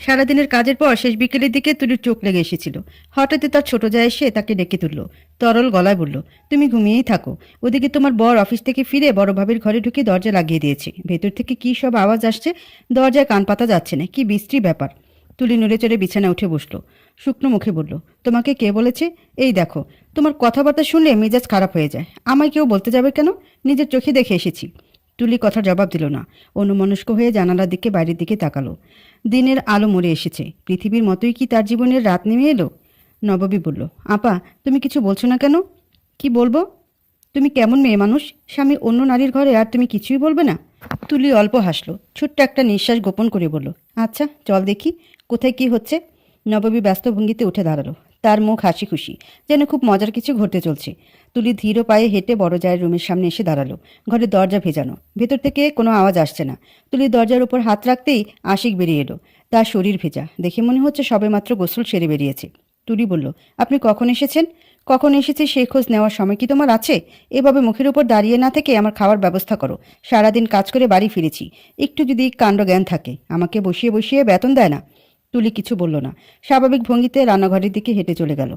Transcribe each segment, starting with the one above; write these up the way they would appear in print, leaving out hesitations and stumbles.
সারাদিনের কাজের পর শেষ বিকেলের দিকে তুলির চোখ লেগে এসেছিল। হঠাৎই তার ছোট যা এসে তাকে ডেকে তুলল। তরল গলায় বলল, তুমি ঘুমিয়েই থাকো। ওদিকে তোমার বর অফিস থেকে ফিরে বড় ভাবির ঘরে ঢুকে দরজা লাগিয়ে দিয়েছে। ভেতর থেকে কি সব আওয়াজ আসছে, দরজায় কান পাতা যাচ্ছে না। কি বিশ্রী ব্যাপার। তুলি নড়ে চড়ে বিছানায় উঠে বসলো। শুকনো মুখে বলল, তোমাকে কে বলেছে? এই দেখো, তোমার কথাবার্তা শুনলে মেজাজ খারাপ হয়ে যায়। আমায় কেউ বলতে যাবে কেন? নিজের চোখে দেখে এসেছি। তুলি কথার জবাব দিল না। অন্যমনস্ক হয়ে জানালার দিকে বাইরের দিকে তাকালো। দিনের আলো মরে এসেছে। পৃথিবীর মতোই কি তার জীবনের রাত নেমে এলো? নববী বলল, আপা, তুমি কিছু বলছো না কেন? কি বলবো? তুমি কেমন মেয়ে মানুষ? স্বামী অন্য নারীর ঘরে আর তুমি কিছুই বলবে না? তুলি অল্প হাসলো, ছোট্ট একটা নিঃশ্বাস গোপন করে বলল, আচ্ছা চল দেখি কোথায় কি হচ্ছে। নববী ব্যস্ত ভঙ্গিতে উঠে দাঁড়ালো। তার মুখ হাসি খুশি, যেন খুব মজার কিছু ঘটতে চলছে। তুলি ধীর পায়ে হেঁটে বড় জায়ের রুমের সামনে এসে দাঁড়ালো। ঘরের দরজা ভেজানো, ভেতর থেকে কোনো আওয়াজ আসছে না। তুলি দরজার উপর হাত রাখতেই আশিক বেরিয়ে এলো। তার শরীর ভেজা, দেখে মনে হচ্ছে সবেমাত্র গোসল সেরে বেরিয়েছে। তুলি বলল, আপনি কখন এসেছেন? কখন এসেছে সেই খোঁজ নেওয়ার সময় কি তোমার আছে? এভাবে মুখের উপর দাঁড়িয়ে না থেকে আমার খাওয়ার ব্যবস্থা করো। সারাদিন কাজ করে বাড়ি ফিরেছি, একটু যদি কাণ্ড জ্ঞান থাকে। আমাকে বসিয়ে বসিয়ে বেতন দেয় না। তুলি কিছু বলল না, স্বাভাবিক ভঙ্গিতে রান্নাঘরের দিকে হেঁটে চলে গেল।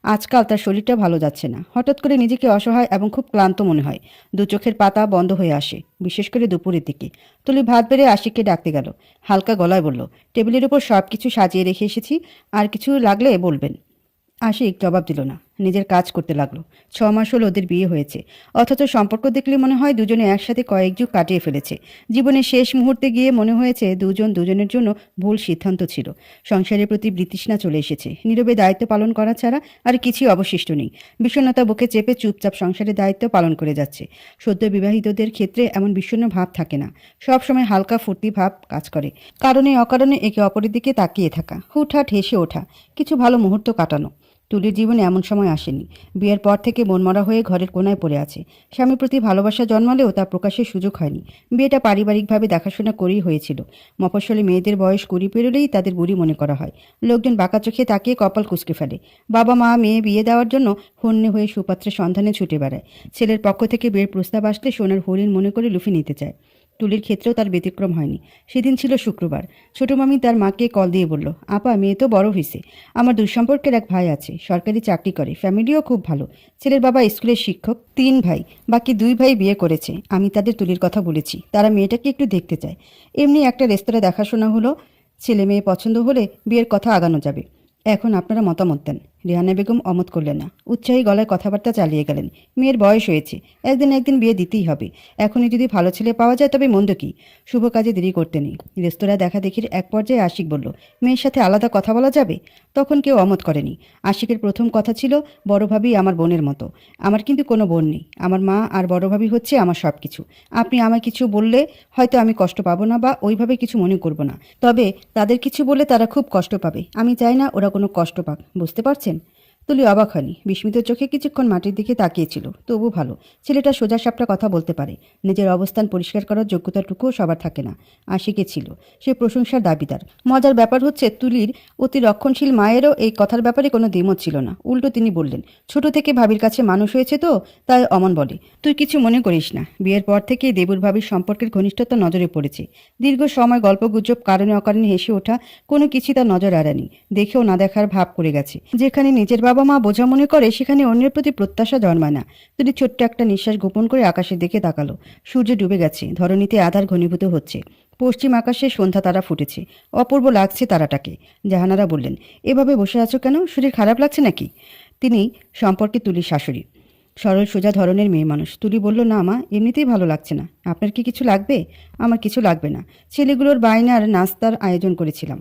আজকাল তার শরীরটা ভালো যাচ্ছে না। হঠাৎ করে নিজেকে অসহায় এবং খুব ক্লান্ত মনে হয়। দু চোখের পাতা বন্ধ হয়ে আসে, বিশেষ করে দুপুরের দিকে। তুলি ভাত বেড়ে আশিককে ডাকতে গেল। হালকা গলায় বলল, টেবিলের উপর সব কিছু সাজিয়ে রেখে এসেছি, আর কিছু লাগলে বলবেন। আশিক জবাব দিল না, নিজের কাজ করতে লাগলো। 6 মাস হলো ওদের বিয়ে হয়েছে, অথচ সম্পর্ক দেখলে মনে হয় দুজনে একসাথে কয়েক যুগ কাটিয়ে ফেলেছে। জীবনের শেষ মুহূর্তে গিয়ে মনে হয়েছে দুজন দুজনের জন্য ভুল সিদ্ধান্ত ছিল। সংসারের প্রতি বিতৃষ্ণা চলে এসেছে। নীরবে দায়িত্ব পালন করা ছাড়া আর কিছুই অবশিষ্ট নেই। বিষণ্ণতা বুকে চেপে চুপচাপ সংসারের দায়িত্ব পালন করে যাচ্ছে। সদ্য বিবাহিতদের ক্ষেত্রে এমন বিষণ্ণ ভাব থাকে না, সবসময় হালকা ফুর্তি ভাব কাজ করে। কারণে অকারণে একে অপরের দিকে তাকিয়ে থাকা, হুটহাট হেসে ওঠা, কিছু ভালো মুহূর্ত কাটানো। তুলির জীবনে এমন সময় আসেনি। বিয়ের পর থেকে মনমরা হয়ে ঘরের কোনায় পড়ে আছে। স্বামীর প্রতি ভালোবাসা জন্মালেও তা প্রকাশের সুযোগ হয়নি। বিয়েটা পারিবারিকভাবে দেখাশোনা করেই হয়েছিল। মফস্বলে মেয়েদের বয়স 20 পেরোলেই তাদের বুড়ি মনে করা হয়। লোকজন বাঁকা চোখে তাকিয়ে কপাল কুঁচকে ফেলে। বাবা মা মেয়ে বিয়ে দেওয়ার জন্য হন্যে হয়ে সুপাত্রের সন্ধানে ছুটে বেড়ায়। ছেলের পক্ষ থেকে বিয়ের প্রস্তাব আসলে সোনার হরিণ মনে করে লুফে নিতে চায়। তুলির ক্ষেত্রেও তার ব্যতিক্রম হয়নি। সেদিন ছিল শুক্রবার। ছোট মামি তার মাকে কল দিয়ে বলল, আপা, মেয়ে তো বড় হয়েছে। আমার দুঃসম্পর্কের এক ভাই আছে, সরকারি চাকরি করে, ফ্যামিলিও খুব ভালো। ছেলের বাবা স্কুলের শিক্ষক। 3 ভাই, বাকি 2 ভাই বিয়ে করেছে। আমি তাদের তুলির কথা বলেছি, তারা মেয়েটাকে একটু দেখতে চায়। এমনি একটা রেস্তোরাঁ দেখাশোনা হলো, ছেলে মেয়ে পছন্দ হলে বিয়ের কথা আগানো যাবে। এখন আপনারা মতামত দেন। রেহানা বেগম অমত করলেন না, উৎসাহী গলায় কথাবার্তা চালিয়ে গেলেন। মেয়ের বয়স হয়েছে, একদিন বিয়ে দিতেই হবে। এখনই যদি ভালো ছেলে পাওয়া যায় তবে মন্দ কি? শুভ কাজে দেরি করতে নেই। রেস্তোরাঁ দেখা দেখির এক পর্যায়ে আশিক বলল, মেয়ের সাথে আলাদা কথা বলা যাবে? তখন কেউ অমত করেনি। আশিকের প্রথম কথা ছিল, বড় ভাবি আমার বোনের মতো। আমার কিন্তু কোনো বোন নেই। আমার মা আর বড় ভাবি হচ্ছে আমার সব কিছু। আপনি আমায় কিছু বললে হয়তো আমি কষ্ট পাবো না বা ওইভাবে কিছু মনে করব না, তবে তাদের কিছু বলে তারা খুব কষ্ট পাবে। আমি চাই না ওরা কোনো কষ্ট পাক, বুঝতে পারছেন? তুলি অবাক হয়নি, বিস্মিত চোখে কিছুক্ষণ মাটির দিকে তাকিয়েছিল। তবু ভালো, ছেলেটা সোজা সাপটা কথা বলতে পারে। নিজের অবস্থান পরিষ্কার করার যোগ্যতাটুকুও সবার থাকে না। আশিকে ছিল, সে প্রশংসার দাবিদার। মজার ব্যাপার হচ্ছে, তুলির অতি রক্ষণশীল মায়েরও এই কথার ব্যাপারে কোনো দ্বিমত ছিল না। উল্টো তিনি বললেন, ছোট থেকে ভাবির কাছে মানুষ হয়েছে তো, তাই অমন বলে। তুই কিছু মনে করিস না, বিয়ের পর থেকে দেবুর ভাবির সম্পর্কের ঘনিষ্ঠতা নজরে পড়েছে। দীর্ঘ সময় গল্পগুজব, কারণে অকারণে হেসে ওঠা, কোনো কিছু তার নজর এড়ায়নি। দেখেও না দেখার ভাব করে গেছে। যেখানে নিজের বাবা মা বোঝা মনে করে, সেখানে অন্যের প্রতি প্রত্যাশা জন্মায় না। তুলি ছোট্ট একটা নিঃশ্বাস গোপন করে আকাশের দিকে তাকালো। সূর্য ডুবে গেছে, ধরণীতে আধার ঘনীভূত হচ্ছে। পশ্চিম আকাশে সন্ধ্যা তারা ফুটেছে। অপূর্ব লাগছে তারাটাকে। জাহানারা বললেন, এভাবে বসে আছো কেন? শরীর খারাপ লাগছে নাকি? তিনি সম্পর্কে তুলির শাশুড়ি, সরল সোজা ধরনের মেয়ে মানুষ। তুলি বলল, না মা, এমনিতেই ভালো লাগছে না। আপনার কি কিছু লাগবে? আমার কিছু লাগবে না। ছেলেগুলোর বায়নার নাস্তার আয়োজন করেছিলাম,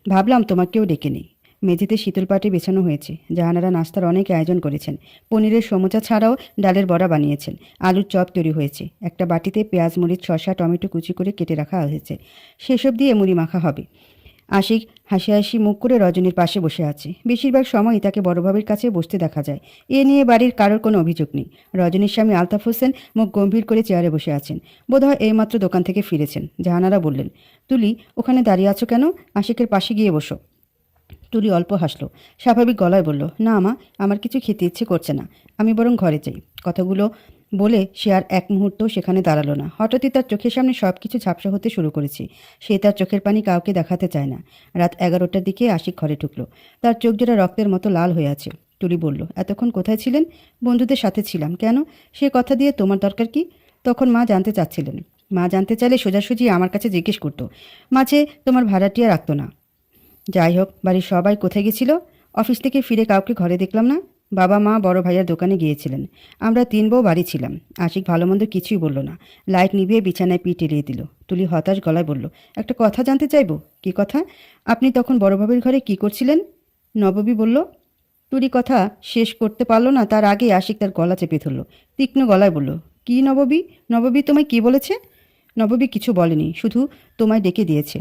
ভাবলাম তোমাকেও ডেকে নেই। মেঝেতে শীতল পাটি বেছানো হয়েছে। জাহানারা নাস্তার অনেক আয়োজন করেছেন। পনিরের সমোচা ছাড়াও ডালের বড়া বানিয়েছেন। আলুর চপ তৈরি হয়েছে। একটা বাটিতে পেঁয়াজ, মরিচ, শসা, টমেটো কুচি করে কেটে রাখা হয়েছে। সেসব দিয়ে মুড়ি মাখা হবে। আশিক হাসি হাসি মুখ করে রজনীর পাশে বসে আছে। বেশিরভাগ সময়ই তাকে বড়ভাবির কাছে বসতে দেখা যায়। এ নিয়ে বাড়ির কারোর কোনো অভিযোগ নেই। রজনীর স্বামী আলতাফ হোসেন মুখ গম্ভীর করে চেয়ারে বসে আছেন। বোধহয় এইমাত্র দোকান থেকে ফিরেছেন। জাহানারা বললেন, তুলি, ওখানে দাঁড়িয়ে আছো কেন? আশিকের পাশে গিয়ে বসো। তুলি অল্প হাসলো, স্বাভাবিক গলায় বলল, না মা, আমার কিছু খেতে ইচ্ছে করছে না। আমি বরং ঘরে যাই। কথাগুলো বলে সে আর এক মুহূর্ত সেখানে দাঁড়ালো না। হঠাৎই তার চোখের সামনে সব কিছু ঝাপসা হতে শুরু করেছে। সে তার চোখের পানি কাউকে দেখাতে চায় না। রাত 11টার দিকে আশিক ঘরে ঢুকলো। তার চোখ জোড়া রক্তের মতো লাল হয়ে আছে। তুলি বলল, এতক্ষণ কোথায় ছিলেন? বন্ধুদের সাথে ছিলাম। কেন? সে কথা দিয়ে তোমার দরকার কি? তখন মা জানতে চাচ্ছিলেন। মা জানতে চাইলে সোজাসুজি আমার কাছে জিজ্ঞেস করতো, মাঝে তোমার ভাড়াটিয়া রাখতো না। যাই হোক, বাড়ির সবাই কোথায় গেছিল? অফিস থেকে ফিরে কাউকে ঘরে দেখলাম না। বাবা মা বড় ভাইয়ার দোকানে গিয়েছিলেন। আমরা 3 বউ বাড়ি ছিলাম। আশিক ভালো মন্দ কিছুই বলল না। লাইট নিভিয়ে বিছানায় পিঠ এলিয়ে দিল। তুলি হতাশ গলায় বলল, একটা কথা জানতে চাইবো? কি কথা? আপনি তখন বড় ভাবির ঘরে কি করছিলেন? নববী বলল। তুলি কথা শেষ করতে পারল না, তার আগেই আশিক তার গলা চেপে ধরল। তীক্ষ্ণ গলায় বলল, কি নববী? নববী তোমায় কি বলেছে? নববী কিছু বলেনি, শুধু তোমায় ডেকে দিয়েছে।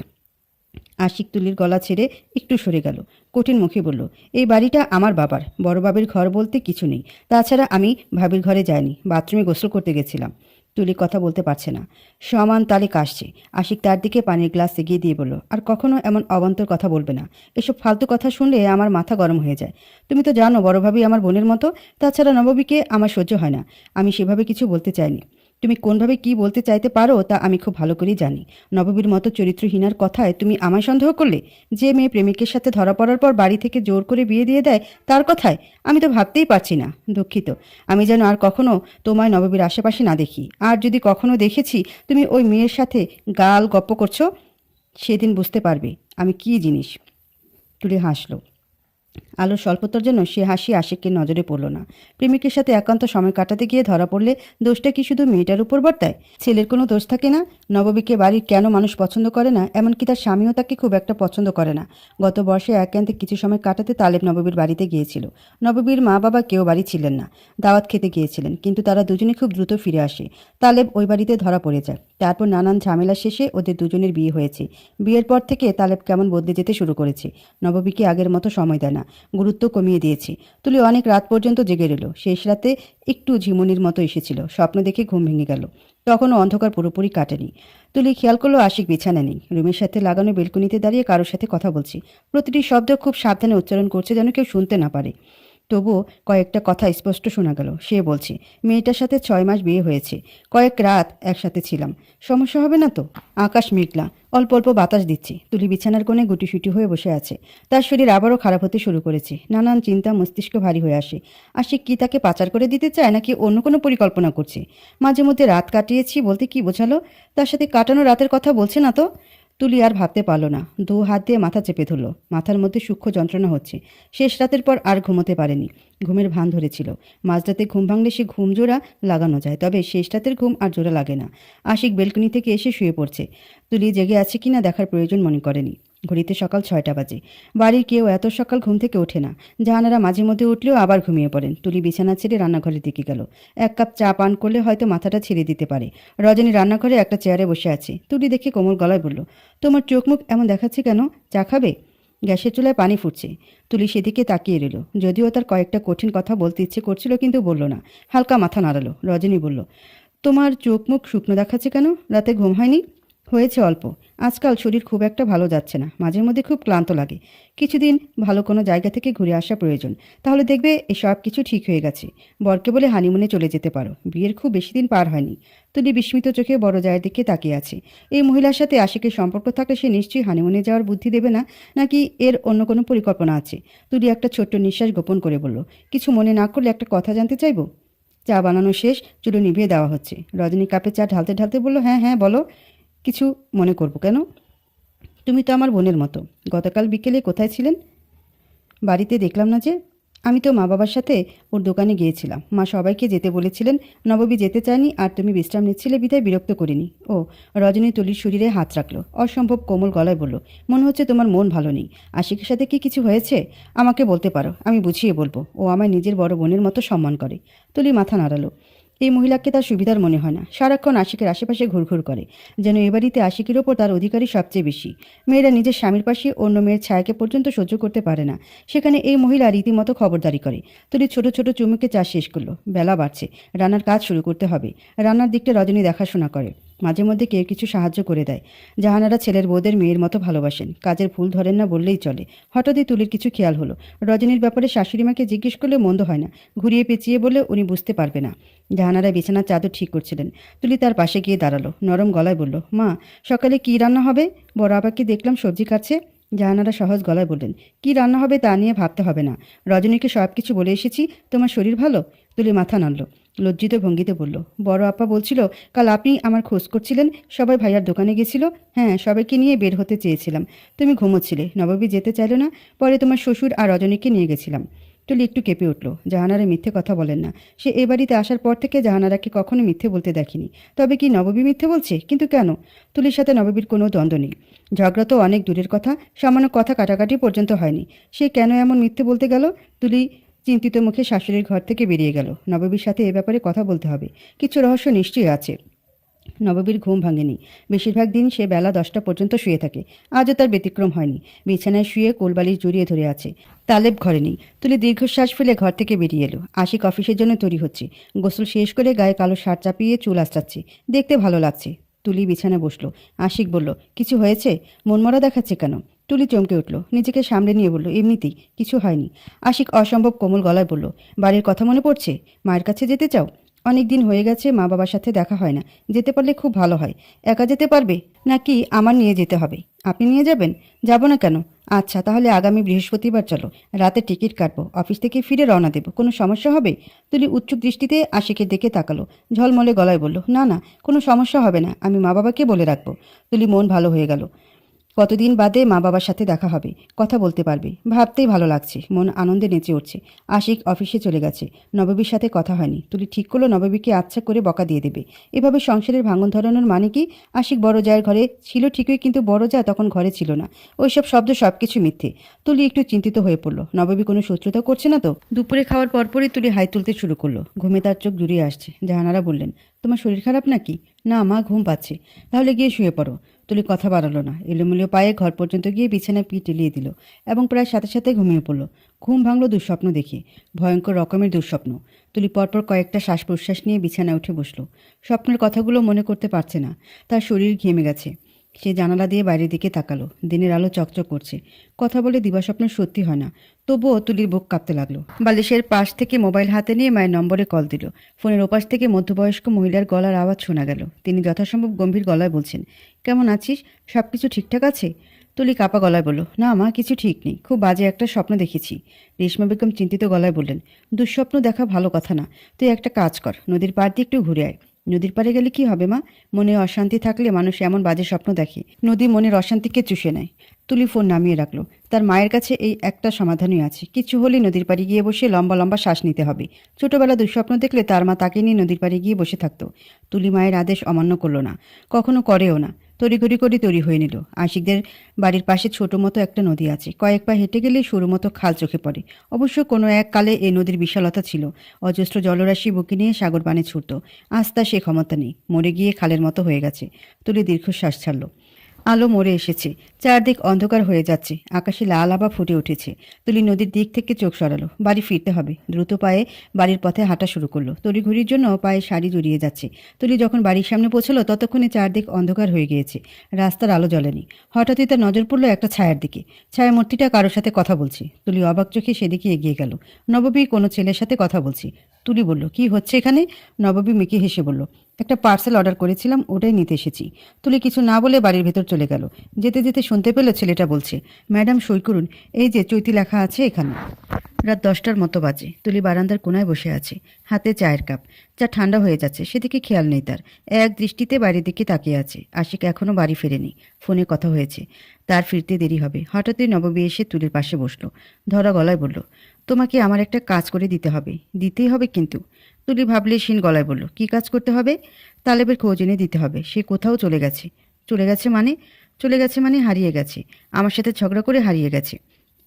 আশিক তুলির গলা ছেড়ে একটু সরে গেল। কঠিন মুখে বলল, এই বাড়িটা আমার বাবার। বড় বাবির ঘর বলতে কিছু নেই। তাছাড়া আমি ভাবির ঘরে যাইনি, বাথরুমে গোসল করতে গেছিলাম। তুলি কথা বলতে পারছে না, সমান তালে কাশছে। আশিক তার দিকে পানির গ্লাস এগিয়ে দিয়ে বলল, আর কখনো এমন অবান্তর কথা বলবে না। এসব ফালতু কথা শুনলে আমার মাথা গরম হয়ে যায়। তুমি তো জানো বড় ভাবি আমার বোনের মতো। তাছাড়া নববীকে আমার সহ্য হয় না। আমি সেভাবে কিছু বলতে চাইনি। তুমি কোনভাবে কি বলতে চাইতে পারো তা আমি খুব ভালো করেই জানি। নববীর মতো চরিত্রহীনার কথায় তুমি আমায় সন্দেহ করলে? যে মেয়ে প্রেমিকের সাথে ধরা পড়ার পর বাড়ি থেকে জোর করে বিয়ে দিয়ে দেয়, তার কথায়? আমি তো ভাবতেই পারছি না। দুঃখিত। আমি যেন আর কখনো তোমায় নববীর আশেপাশে না দেখি। আর যদি কখনো দেখেছি তুমি ওই মেয়ের সাথে গাল গপ্প করছো, সেদিন বুঝতে পারবে আমি কি জিনিস। তুলে হাসলো। আলোর স্বল্পতার জন্য সে হাসি আশিকের নজরে পড়ল না। প্রেমিকের সাথে একান্ত সময় কাটাতে গিয়ে ধরা পড়লে দোষটা কি শুধু মেয়েটার উপর বর্তায়? ছেলের কোনো দোষ থাকে না? নববীকে বাড়ির কেন মানুষ পছন্দ করে না? এমনকি তার স্বামীও তাকে খুব একটা পছন্দ করে না। গত বর্ষে একান্তে কিছু সময় কাটাতে তালেব নববীর বাড়িতে গিয়েছিল। নববীর মা বাবা কেউ বাড়ি ছিলেন না। দাওয়াত খেতে গিয়েছিলেন, কিন্তু তারা দুজনে খুব দ্রুত ফিরে আসে। তালেব ওই বাড়িতে ধরা পড়ে যায়। তারপর নানান ঝামেলা শেষে ওদের দুজনের বিয়ে হয়েছে। বিয়ের পর থেকে তালেব কেমন বদলে যেতে শুরু করেছে। নববীকে আগের মতো সময় দেয় না, গুরুত্ব কমিয়ে দিয়েছে। তুলি অনেক রাত পর্যন্ত জেগে রইল। শেষ রাতে একটু ঝিমুনির মতো এসেছিল। স্বপ্ন দেখে ঘুম ভেঙে গেল। তখনও অন্ধকার পুরোপুরি কাটেনি। তুলি খেয়াল করলো আশিক বিছানা নেই। রুমের সাথে লাগানো বেলকনিতে দাঁড়িয়ে কারোর সাথে কথা বলছি। প্রতিটি শব্দ খুব সাবধানে উচ্চারণ করছে, যেন কেউ শুনতে না পারে। তবুও কয়েকটা কথা স্পষ্ট শোনা গেল। সে বলছে, মেয়েটার সাথে 6 মাস বিয়ে হয়েছে। কয়েক রাত একসাথে ছিলাম। সমস্যা হবে না তো? আকাশ মেঘলা, অল্প অল্প বাতাস দিচ্ছে। তুলি বিছানার কোণে গুটিসুটি হয়ে বসে আছে। তার শরীর আবারও খারাপ হতে শুরু করেছে। নানান চিন্তা মস্তিষ্ক ভারী হয়ে আসে। আশিক কি তাকে পাচার করে দিতে চায়, নাকি অন্য কোনো পরিকল্পনা করছে? মাঝে মধ্যে রাত কাটিয়েছি বলতে কি বোঝালো? তার সাথে কাটানো রাতের কথা বলছে না তো? তুলি আর ভাবতে পারল না। 2 হাত দিয়ে মাথা চেপে ধরল। মাথার মধ্যে সূক্ষ্ম যন্ত্রণা হচ্ছে। শেষ রাতের পর আর ঘুমোতে পারেনি। ঘুমের ভান ধরেছিল। মাঝরাতে ঘুম ভাঙলে সে ঘুম জোড়া লাগানো যায়, তবে শেষ রাতের ঘুম আর জোড়া লাগে না। আশিক বেলকনি থেকে এসে শুয়ে পড়ছে। তুলি জেগে আছে কিনা দেখার প্রয়োজন মনে করেনি। ঘড়িতে সকাল 6টা বাজে। বাড়ির কেউ এত সকাল ঘুম থেকে ওঠে না। জাহানারা মাঝে মধ্যে উঠলেও আবার ঘুমিয়ে পড়েন। তুলি বিছানা ছেড়ে রান্নাঘরের দিকে গেল। 1 কাপ চা পান করলে হয়তো মাথাটা ছেড়ে দিতে পারে। রজনী রান্নাঘরে একটা চেয়ারে বসে আছে। তুলি দেখে কোমল গলায় বলল, তোমার চোখ মুখ এমন দেখাচ্ছে কেন? চা খাবে? গ্যাসের চুলায় পানি ফুটছে। তুলি সেদিকে তাকিয়ে রইল। যদিও তার কয়েকটা কঠিন কথা বলতে ইচ্ছে করছিল, কিন্তু বলল না। হালকা মাথা নাড়ালো। রজনী বলল, তোমার চোখ মুখ শুকনো দেখাচ্ছে কেন? রাতে ঘুম হয়নি? হয়েছে অল্প। আজকাল শরীর খুব একটা ভালো যাচ্ছে না। মাঝে মধ্যে খুব ক্লান্ত লাগে। কিছুদিন ভালো কোনো জায়গা থেকে ঘুরে আসা প্রয়োজন। তাহলে দেখবে এসব কিছু ঠিক হয়ে গেছে। বরকে বলে হানিমুনে চলে যেতে পারো। বিয়ের খুব বেশি দিন পার হয়নি। তুলি বিস্মিত চোখে বড় জায়ের দিকে তাকিয়ে আছে। এই মহিলার সাথে আশিকের সম্পর্ক থাকলে সে নিশ্চয়ই হানিমুনে যাওয়ার বুদ্ধি দেবে না, নাকি এর অন্য কোনো পরিকল্পনা আছে? তুলি একটা ছোট্ট নিঃশ্বাস গোপন করে বলল, কিছু মনে না করলে একটা কথা জানতে চাইবো? চা বানানো শেষ, চুলো নিভিয়ে দেওয়া হচ্ছে। রজনী কাপে চা ঢালতে ঢালতে বলল, হ্যাঁ হ্যাঁ বলো। কিছু মনে করবো কেন? তুমি তো আমার বোনের মতো। গতকাল বিকেলে কোথায় ছিলেন? বাড়িতে দেখলাম না যে। আমি তো মা বাবার সাথে ওর দোকানে গিয়েছিলাম। মা সবাইকে যেতে বলেছিলেন। নববী যেতে চায়নি, আর তুমি বিশ্রাম নিচ্ছিলে বিধায় বিরক্ত করিনি। ও। রজনী তুলির শরীরে হাত রাখলো। অসম্ভব কোমল গলায় বলল, মনে হচ্ছে তোমার মন ভালো নেই। আশিকের সাথে কি কিছু হয়েছে? আমাকে বলতে পারো, আমি বুঝিয়ে বলবো। ও আমায় নিজের বড় বোনের মতো সম্মান করে। তুলি মাথা নাড়ালো। এই মহিলাকে তার সুবিধার মনে হয় না। সারাক্ষণ আশিকের আশেপাশে ঘুরঘুর করে, যেন এ বাড়িতে আশিকের ওপর তার অধিকারই সবচেয়ে বেশি। মেয়েরা নিজের স্বামীর পাশে অন্য মেয়ের ছায়াকে পর্যন্ত সহ্য করতে পারে না, সেখানে এই মহিলা রীতিমতো খবরদারি করে। তুলি ছোট ছোট চুমুকে চা শেষ করলো। বেলা বাড়ছে, রান্নার কাজ শুরু করতে হবে। রান্নার দিকটা রজনী দেখাশোনা করে। মাঝে মধ্যে কেউ কিছু সাহায্য করে দেয়। জাহানারা ছেলের বউদের মেয়ের মতো ভালোবাসেন, কাজের ভুল ধরেন না বললেই চলে। হঠাৎই তুলির কিছু খেয়াল হলো। রজনীর ব্যাপারে শাশুড়িমাকে জিজ্ঞেস করলে মন্দ হয় না, ঘুরিয়ে পেঁচিয়ে বলে উনি বুঝতে পারবে না। জাহানারা বিছানার চাদর ঠিক করছিলেন। তুলি তার পাশে গিয়ে দাঁড়ালো, নরম গলায় বলল, মা, সকালে কি রান্না হবে? বড় আবাকে দেখলাম সবজি কাটছে। জাহানারা সহজ গলায় বললেন, কি রান্না হবে তা নিয়ে ভাবতে হবে না। রজনীকে সব কিছু বলে এসেছি। তোমার শরীর ভালো? তুলি মাথা নাড়ল, লজ্জিত ভঙ্গিতে বলল, বড় আপা বলছিল কাল আপনি আমার খোঁজ করছিলেন, সবাই ভাইয়ার দোকানে গেছিল। হ্যাঁ, সবাইকে নিয়ে বের হতে চেয়েছিলাম, তুমি ঘুমোচ্ছিলে, নবাবী যেতে চাইল না, পরে তোমার শ্বশুর আর রজনীকে নিয়ে গেছিলাম। তুলি একটু কেঁপে উঠল। জাহানারা মিথ্যে কথা বলেন না। সে এ বাড়িতে আসার পর থেকে জাহানারাকে কখনো মিথ্যে বলতে দেখিনি। তবে কি নববী মিথ্যে বলছে? কিন্তু কেন? তুলির সাথে নববীর কোনো দ্বন্দ্ব নেই, ঝগড়া তো অনেক দূরের কথা, সামান্য কথা কাটাকাটি পর্যন্ত হয়নি। সে কেন এমন মিথ্যে বলতে গেল? তুলি চিন্তিত মুখে শাশুড়ির ঘর থেকে বেরিয়ে গেল। নববীর সাথে এ ব্যাপারে কথা বলতে হবে, কিছু রহস্য নিশ্চয়ই আছে। নববীর ঘুম ভাঙেনি। বেশিরভাগ দিন সে বেলা 10টা পর্যন্ত শুয়ে থাকে। আজও তার ব্যতিক্রম হয়নি। বিছানায় শুয়ে কোলবালিশ জড়িয়ে ধরে আছে। তালেব ঘরে নেই। তুলি দীর্ঘশ্বাস ফেলে ঘর থেকে বেরিয়ে এলো। আশিক অফিসের জন্য তৈরি হচ্ছে। গোসল শেষ করে গায়ে কালো শার্ট চাপিয়ে চুল আঁচড়াচ্ছে। দেখতে ভালো লাগছে। তুলি বিছানায় বসলো। আশিক বলল, কিছু হয়েছে? মনমরা দেখাচ্ছে কেন? তুলি চমকে উঠল, নিজেকে সামলে নিয়ে বলল, এমনিতেই, কিছু হয়নি। আশিক অসম্ভব কোমল গলায় বলল, বাড়ির কথা মনে পড়ছে? মায়ের কাছে যেতে চাও? অনেক দিন হয়ে গেছে মা বাবার সাথে দেখা হয় না, যেতে পারলে খুব ভালো হয়। একা যেতে পারবে নাকি আমার নিয়ে যেতে হবে? আপনি নিয়ে যাবেন? যাব না কেন? আচ্ছা, তাহলে আগামী বৃহস্পতিবার চলো, রাতে টিকিট কাটবো, অফিস থেকে ফিরে রওনা দেবো। কোনো সমস্যা হবে? তুলি উৎসুক দৃষ্টিতে আশিকের দিকে তাকালো, ঝলমলে গলায় বলল, না না, কোনো সমস্যা হবে না, আমি মা বাবাকে বলে রাখবো। তুলি মন ভালো হয়ে গেল। কতদিন বাদে মা বাবার সাথে দেখা হবে, কথা বলতে পারবে, ভাবতেই ভালো লাগছে। মন আনন্দে নেচে উঠছে। আশিক অফিসে চলে গেছে। নববীর সাথে কথা হয়নি। তুলি ঠিক করলো নববীকে আচ্ছা করে বকা দিয়ে দেবে। এভাবে সংসারের ভাঙন ধরানোর মানে কি? আশিক বড় জায়ের ঘরে ছিল ঠিকই, কিন্তু বড় যা তখন ঘরে ছিল না। ওইসব শব্দ সবকিছু মিথ্যে। তুলি একটু চিন্তিত হয়ে পড়ল, নববী কোনো শত্রুতা করছে না তো? দুপুরে খাওয়ার পরপরই তুলি হাই তুলতে শুরু করলো। ঘুমে তার চোখ জুড়িয়ে আসছে। জাহানারা বললেন, তোমার শরীর খারাপ নাকি? না মা, ঘুম পাচ্ছে। তাহলে গিয়ে শুয়ে পড়ো। তুলি কথা বাড়ালো না। এলোমেলো পায়ে ঘর পর্যন্ত গিয়ে বিছানায় পিঠ টেলিয়ে দিল এবং প্রায় সাথে সাথে ঘুমিয়ে পড়ল। ঘুম ভাঙল দুঃস্বপ্ন দেখে, ভয়ঙ্কর রকমের দুঃস্বপ্ন। তুলি পরপর কয়েকটা শ্বাস প্রশ্বাস নিয়ে বিছানায় উঠে বসল। স্বপ্নের কথাগুলো মনে করতে পারছে না। তার শরীর ঘেমে গেছে। সে জানালা দিয়ে বাইরের দিকে তাকালো। দিনের আলো চকচক করছে। কথা বলে দিবাস্বপ্ন সত্যি হয় না। তবুও তুলির বুক কাঁপতে লাগলো। বালিশের পাশ থেকে মোবাইল হাতে নিয়ে মায়ের নম্বরে কল দিল। ফোনের ওপাশ থেকে মধ্যবয়স্ক মহিলার গলার আওয়াজ শোনা গেল। তিনি যথাসম্ভব গম্ভীর গলায় বলছেন, কেমন আছিস? সব কিছু ঠিকঠাক আছে? তুলি কাপা গলায় বলল, না মা, কিছু ঠিক নেই, খুব বাজে একটা স্বপ্ন দেখেছি। রেশমা বেগম চিন্তিত গলায় বললেন, দুঃস্বপ্ন দেখা ভালো কথা না। তুই একটা কাজ কর, নদীর পাড় দিয়ে একটু ঘুরে আয়। নদীর পাড়ে গেলে কি হবে মা? মনে অশান্তি থাকলে মানুষ এমন বাজে স্বপ্ন দেখে। নদী মনের অশান্তিকে চুষে নেয়। তুলি ফোন নামিয়ে রাখলো। তার মায়ের কাছে এই একটা সমাধানই আছে, কিছু হলেই নদীর পাড়ে গিয়ে বসে লম্বা লম্বা শ্বাস নিতে হবে। ছোটবেলা দুঃস্বপ্ন দেখলে তার মা তাকে নিয়ে নদীর পাড়ে গিয়ে বসে থাকতো। তুলি মায়ের আদেশ অমান্য করলো না, কখনো করেও না। তড়িঘড়ি করে তৈরি হয়ে নিল। আশিকদের বাড়ির পাশে ছোট মতো একটা নদী আছে। কয়েক পা হেঁটে গেলেই সরু মতো খাল চোখে পড়ে। অবশ্য কোনো এক কালে এই নদীর বিশালতা ছিল। অজস্র জলরাশি বুকে নিয়ে সাগর পানে ছুটত। আজ তা সে ক্ষমতা নেই, মরে গিয়ে খালের মতো হয়ে গেছে। তুলি দীর্ঘশ্বাস ছাড়ল। আলো মরে এসেছে, চারদিক অন্ধকার হয়ে যাচ্ছে, আকাশে লাল আভা ফুটে উঠেছে। তুলি নদীর দিক থেকে চোখ সরালো। বাড়ি ফিরতে হবে। দ্রুত পায়ে বাড়ির পথে হাঁটা শুরু করলো। তড়িঘড়ির জন্য পায়ে শাড়ি জড়িয়ে যাচ্ছে। তুলি যখন বাড়ির সামনে পৌঁছলো ততক্ষণে চারদিক অন্ধকার হয়ে গিয়েছে। রাস্তার আলো জ্বলেনি। হঠাৎই তার নজর পড়লো একটা ছায়ার দিকে। ছায়ামূর্তিটা কারোর সাথে কথা বলছে। তুলি অবাক চোখে সেদিকে এগিয়ে গেল। নববী কোনো ছেলের সাথে কথা বলছে। তুলি বলল, কি হচ্ছে এখানে? নববী মিকি হেসে বলল, একটা পার্সেল অর্ডার করেছিলাম, ওটাই নিতে এসেছি। তুলি কিছু না বলে বাড়ির ভেতর চলে গেল। যেতে যেতে শুনতে পেল ছেলেটা বলছে, ম্যাডাম সই করুন, এই যে চৈতি লেখা আছে এখানে। রাত 10টার মতো বাজে। তুলি বারান্দার কোনায় বসে আছে, হাতে চায়ের কাপ। চা ঠান্ডা হয়ে যাচ্ছে, সেদিকে খেয়াল নেই তার। এক দৃষ্টিতে বাড়ির দিকে তাকিয়ে আছে। আশিক এখনও বাড়ি ফেরেনি। ফোনে কথা হয়েছে, তার ফিরতে দেরি হবে। হঠাৎই নববী এসে তুলির পাশে বসলো। ধরা গলায় বলল, তোমাকে আমার একটা কাজ করে দিতে হবে। দিতেই হবে কিন্তু। তুলি ভাবলে শিন গলায় বলল, কি কাজ করতে হবে? তালেবের খোঁজ এনে দিতে হবে। সে কোথাও চলে গেছে। চলে গেছে মানে? চলে গেছে মানে হারিয়ে গেছে। আমার সাথে ঝগড়া করে হারিয়ে গেছে।